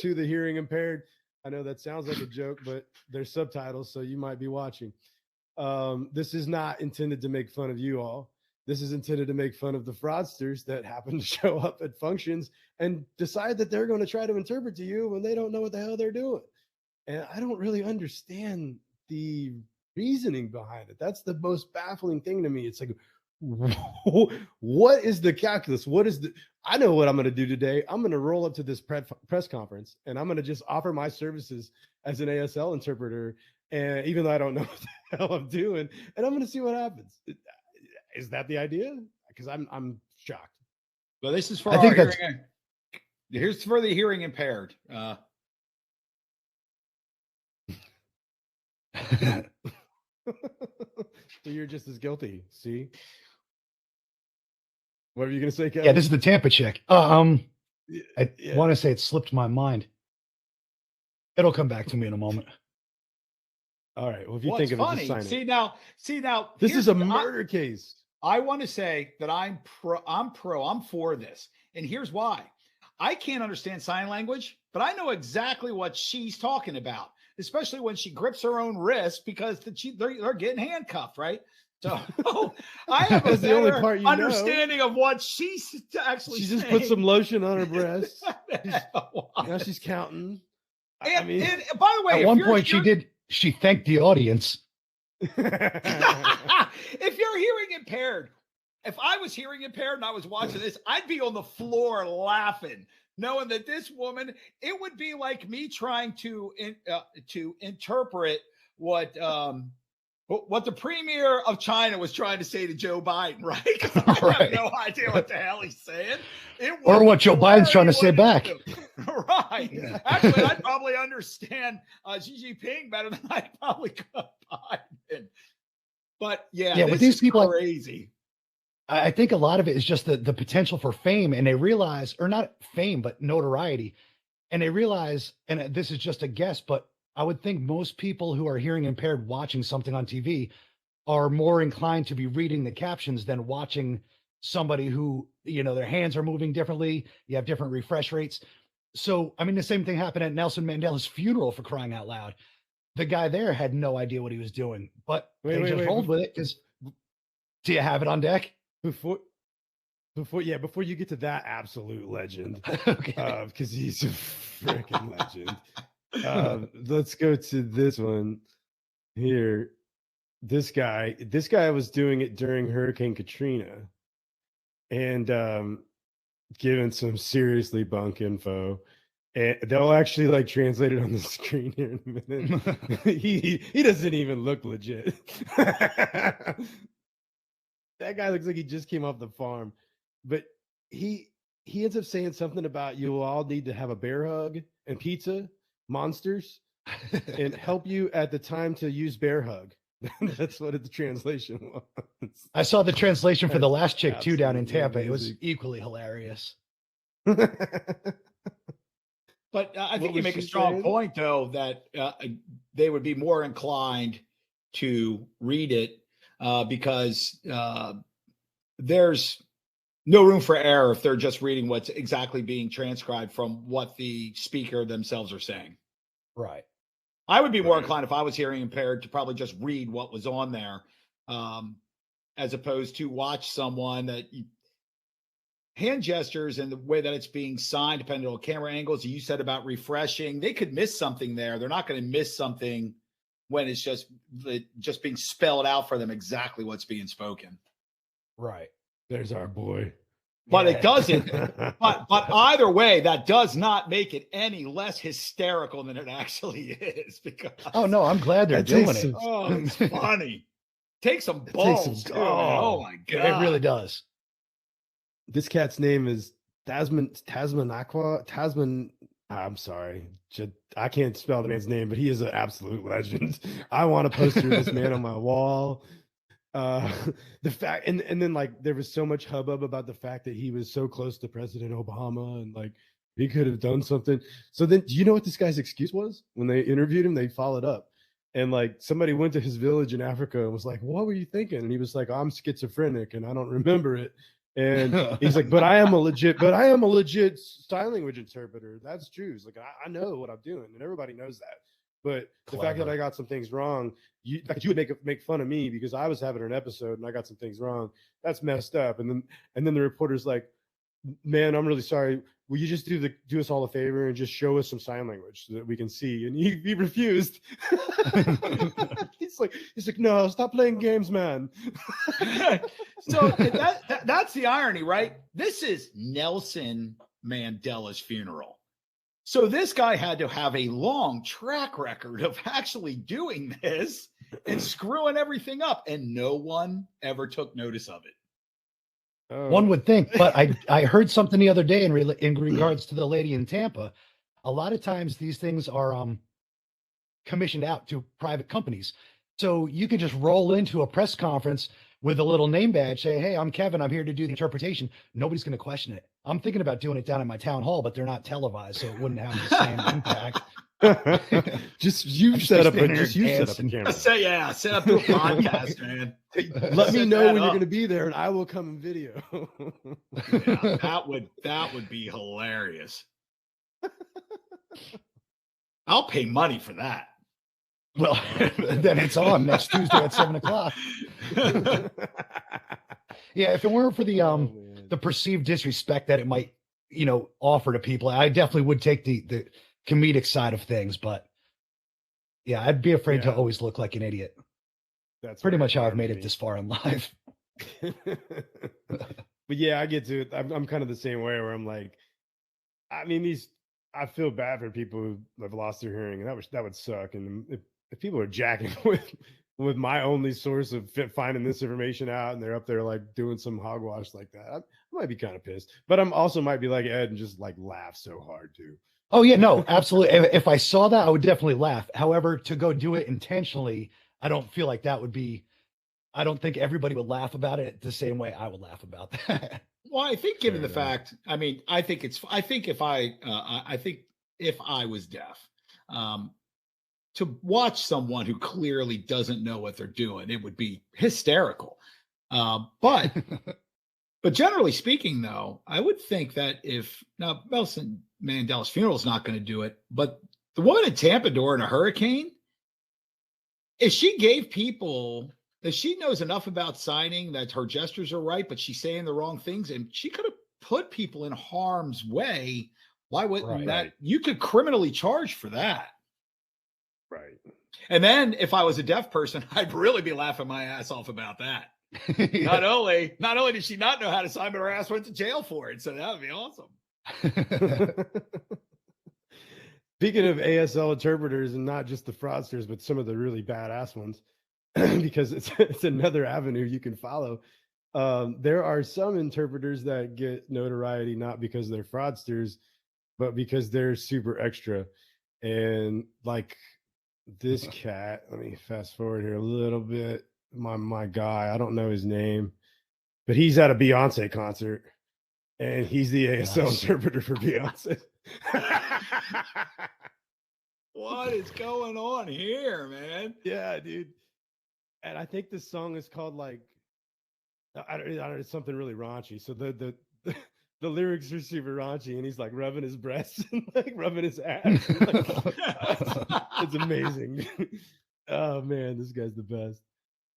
to the hearing impaired. I know that sounds like a joke, but there's subtitles, so you might be watching. This is not intended to make fun of you all. This is intended to make fun of the fraudsters that happen to show up at functions and decide that they're going to try to interpret to you when they don't know what the hell they're doing. And I don't really understand the reasoning behind it. That's the most baffling thing to me. It's like, what is the calculus? I know what I'm going to do today. I'm going to roll up to this press conference, and I'm going to just offer my services as an ASL interpreter. And even though I don't know what the hell I'm doing, and I'm going to see what happens. Is that the idea? Because I'm shocked. Well, this is for I our think that's- hearing. Here's for the hearing impaired. So you're just as guilty. See? What were you going to say, Kevin? Yeah, this is the Tampa chick. I Yeah. want to say it slipped my mind. It'll come back to me in a moment. All right. Well, if you What's think of it, funny? just sign it. See now. This here's is a what murder case. I want to say that I'm for this, and here's why. I can't understand sign language, but I know exactly what she's talking about, especially when she grips her own wrist because they're getting handcuffed, right? So I have a That's the only better part you know. understanding of what she's actually She saying. just put some lotion on her breast. Now and, she's counting. and by the way, At if one you're point, she thanked the audience. if you're hearing impaired, if I was hearing impaired and I was watching this, I'd be on the floor laughing, knowing that this woman, it would be like me trying to interpret what the premier of China was trying to say to Joe Biden, right? 'Cause I have no idea what the hell he's saying. Or what Joe Biden's trying to say back. Right. Yeah. Actually, I'd probably understand Xi Jinping better than I probably could Biden. But yeah, with these people, crazy. I think a lot of it is just the potential for fame, and they realize, or not fame, but notoriety. And they realize, and this is just a guess, but I would think most people who are hearing impaired watching something on TV are more inclined to be reading the captions than watching somebody who, their hands are moving differently. You have different refresh rates. So, I mean, the same thing happened at Nelson Mandela's funeral, for crying out loud. The guy there had no idea what he was doing, but they just rolled with it. Because do you have it on deck? Before you get to that absolute legend, Okay. because he's a freaking legend. Let's go to this one here. This guy was doing it during Hurricane Katrina, and giving some seriously bunk info. And they'll actually like translate it on the screen here in a minute. he doesn't even look legit. That guy looks like he just came off the farm, but he ends up saying something about you will all need to have a bear hug and pizza, monsters, and help you at the time to use bear hug. That's what the translation was. I saw the translation for the last chick too down in Tampa. Amazing. It was equally hilarious. But I think you make a strong point, though, that they would be more inclined to read it because there's no room for error if they're just reading what's exactly being transcribed from what the speaker themselves are saying. Right. I would be more inclined if I was hearing impaired to probably just read what was on there, as opposed to watch someone that hand gestures and the way that it's being signed, depending on camera angles. You said about refreshing, they could miss something there. They're not going to miss something when it's just being spelled out for them exactly what's being spoken. Right. There's our boy. But it doesn't. but either way, that does not make it any less hysterical than it actually is. Because oh no, I'm glad they're doing it. Oh, it's funny. Take some balls. Oh my god, it really does. This cat's name is Tasman. I'm sorry, I can't spell the man's name, but he is an absolute legend. I want a poster of this man on my wall. The fact, and then like there was so much hubbub about the fact that he was so close to President Obama and like he could have done something. So then, do you know what this guy's excuse was when they interviewed him? They followed up, and like somebody went to his village in Africa and was like, "What were you thinking?" And he was like, "I'm schizophrenic and I don't remember it." And he's like, but I am a legit sign language interpreter. That's true. He's like, I know what I'm doing, and everybody knows that. But the fact that I got some things wrong, you would make fun of me because I was having an episode and I got some things wrong. That's messed up. And then the reporter's like, man, I'm really sorry. Will you just do us all a favor and just show us some sign language so that we can see? And he refused. he's like, no, stop playing games, man. So that's the irony, right? This is Nelson Mandela's funeral. So this guy had to have a long track record of actually doing this and screwing everything up, and no one ever took notice of it. One would think, but I heard something the other day in regards to the lady in Tampa. A lot of times these things are commissioned out to private companies. So you can just roll into a press conference with a little name badge, say, hey, I'm Kevin, I'm here to do the interpretation. Nobody's going to question it. I'm thinking about doing it down at my town hall, but they're not televised, so it wouldn't have the same impact. Just you set up a camera. Set up to a podcast, man. Let me know when you're going to be there, and I will come in video. That would be hilarious. I'll pay money for that. Well, then it's on next Tuesday at 7:00. Yeah, if it weren't for the perceived disrespect that it might, offer to people, I definitely would take the comedic side of things. But yeah, I'd be afraid to always look like an idiot. That's pretty much how I've made it this far in life. But yeah, I get to it. I'm kind of the same way where I'm like, I mean, I feel bad for people who have lost their hearing, and that would suck. And if people are jacking with my only source of finding this information out, and they're up there like doing some hogwash like that, I might be kind of pissed. But I'm also might be like Ed and just like laugh so hard too. Oh yeah, no, absolutely. If I saw that, I would definitely laugh. However, to go do it intentionally, I don't feel like that would be. I don't think everybody would laugh about it the same way I would laugh about that. Well, I think given the fact, I mean, I think if I was deaf, to watch someone who clearly doesn't know what they're doing. It would be hysterical. But generally speaking, though, I would think that if now Nelson Mandela's funeral is not going to do it, but the woman in Tampa during a hurricane, if she gave people, if she knows enough about signing that her gestures are right, but she's saying the wrong things, and she could have put people in harm's way. Why wouldn't that? You could criminally charge for that. Right. And then if I was a deaf person, I'd really be laughing my ass off about that. Not only did she not know how to sign, but her ass went to jail for it. So that would be awesome. Speaking of ASL interpreters, and not just the fraudsters, but some of the really badass ones, because it's another avenue you can follow. There are some interpreters that get notoriety not because they're fraudsters, but because they're super extra. And like this cat, let me fast forward here a little bit. My guy, I don't know his name, but he's at a Beyonce concert, and he's the ASL interpreter for Beyonce. What is going on here, man? Yeah, dude. And I think this song is called like, I don't know, it's something really raunchy. So the lyrics are super raunchy, and he's like rubbing his breasts and like rubbing his ass. Like, it's amazing. Oh man, this guy's the best.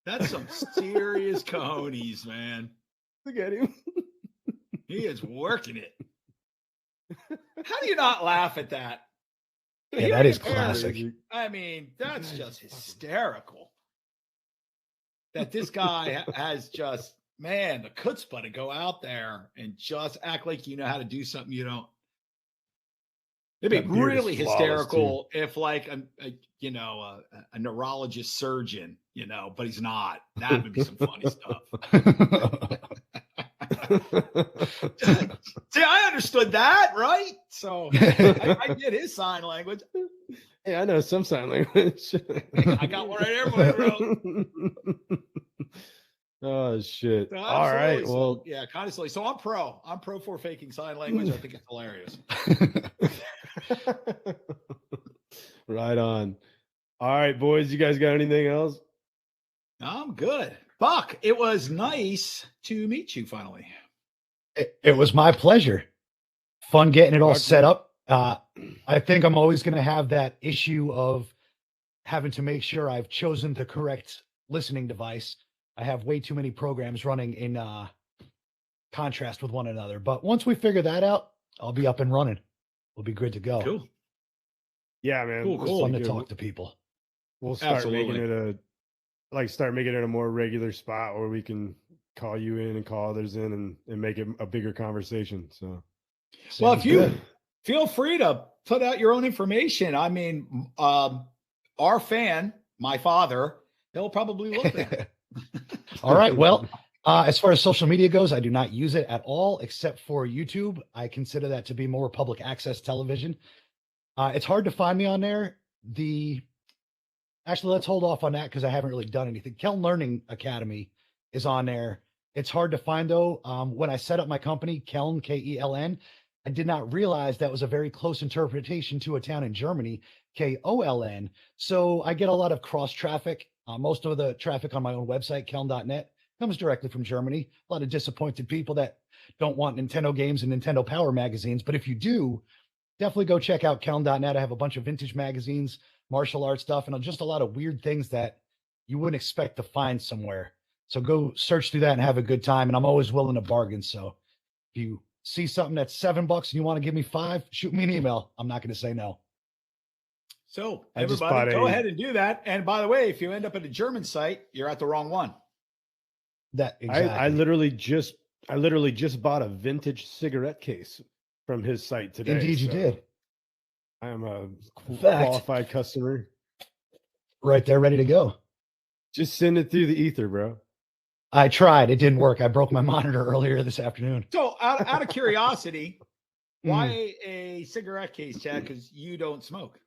That's some serious cojones, man. Look at him. He is working it. How do you not laugh at that? Yeah, that is classic. I mean, that's just hysterical. That this guy has just, man, the chutzpah to go out there and just act like you know how to do something you don't. It'd be really hysterical if like a neurologist surgeon, but he's not. That would be some funny stuff. See, I understood that, right? So I get his sign language. Hey, I know some sign language. I got one right here, bro. Oh shit! So all right, so, well, yeah, kind of silly. So I'm pro for faking sign language. I think it's hilarious. Right on. All right, boys, you guys got anything else? I'm good. Buck, it was nice to meet you finally. It was my pleasure. Fun getting it all set up. I think I'm always going to have that issue of having to make sure I've chosen the correct listening device. I have way too many programs running in contrast with one another. But once we figure that out, I'll be up and running. We'll be good to go. Cool. Yeah, man. Cool. It's fun to talk to people. We'll start making it a more regular spot where we can call you in and call others in and make it a bigger conversation. So, well, if you feel free to put out your own information. I mean, our fan, my father, he'll probably look at All right. Well, as far as social media goes, I do not use it at all, except for YouTube. I consider that to be more public access television. It's hard to find me on there. Actually, let's hold off on that because I haven't really done anything. Keln Learning Academy is on there. It's hard to find though. When I set up my company, Keln, Keln, I did not realize that was a very close interpretation to a town in Germany, Koln. So I get a lot of cross traffic. Most of the traffic on my own website, keln.net, comes directly from Germany. A lot of disappointed people that don't want Nintendo games and Nintendo Power magazines. But if you do, definitely go check out keln.net. I have a bunch of vintage magazines, martial arts stuff, and just a lot of weird things that you wouldn't expect to find somewhere. So go search through that and have a good time. And I'm always willing to bargain. So if you see something that's $7 and you want to give me $5, shoot me an email. I'm not going to say no. So everybody go ahead and do that. And by the way, if you end up at a German site, you're at the wrong one. That exactly. I literally just bought a vintage cigarette case from his site today. Indeed, you did. I am a qualified customer. Right there, ready to go. Just send it through the ether, bro. I tried. It didn't work. I broke my monitor earlier this afternoon. So out of curiosity, why a cigarette case, Chad? Because you don't smoke.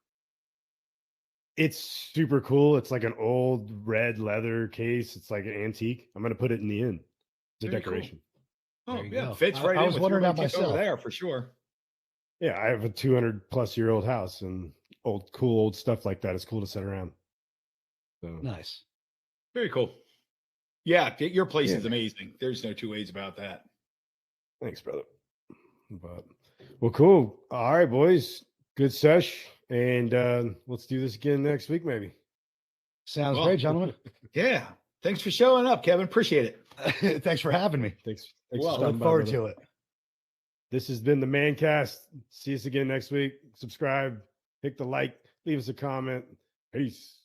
It's super cool. It's like an old red leather case. It's like an antique. I'm going to put it in the inn. It's a decoration. Cool. Oh, yeah. Fits right in. I was wondering about myself. Over there for sure. Yeah. I have a 200+ year old house and old stuff like that. It's cool to sit around. So Nice. Very cool. Yeah, your place Yeah. is amazing. There's no two ways about that. Thanks, brother. But well, cool. All right, boys. Good sesh. And let's do this again next week, maybe. Sounds Well, great, gentlemen. Yeah. Thanks for showing up, Kevin. Appreciate it. Thanks for having me. Thanks Well, for I stopping look by, forward brother. to it. This has been the Mancast. See us again next week. Subscribe, hit the like, leave us a comment. Peace.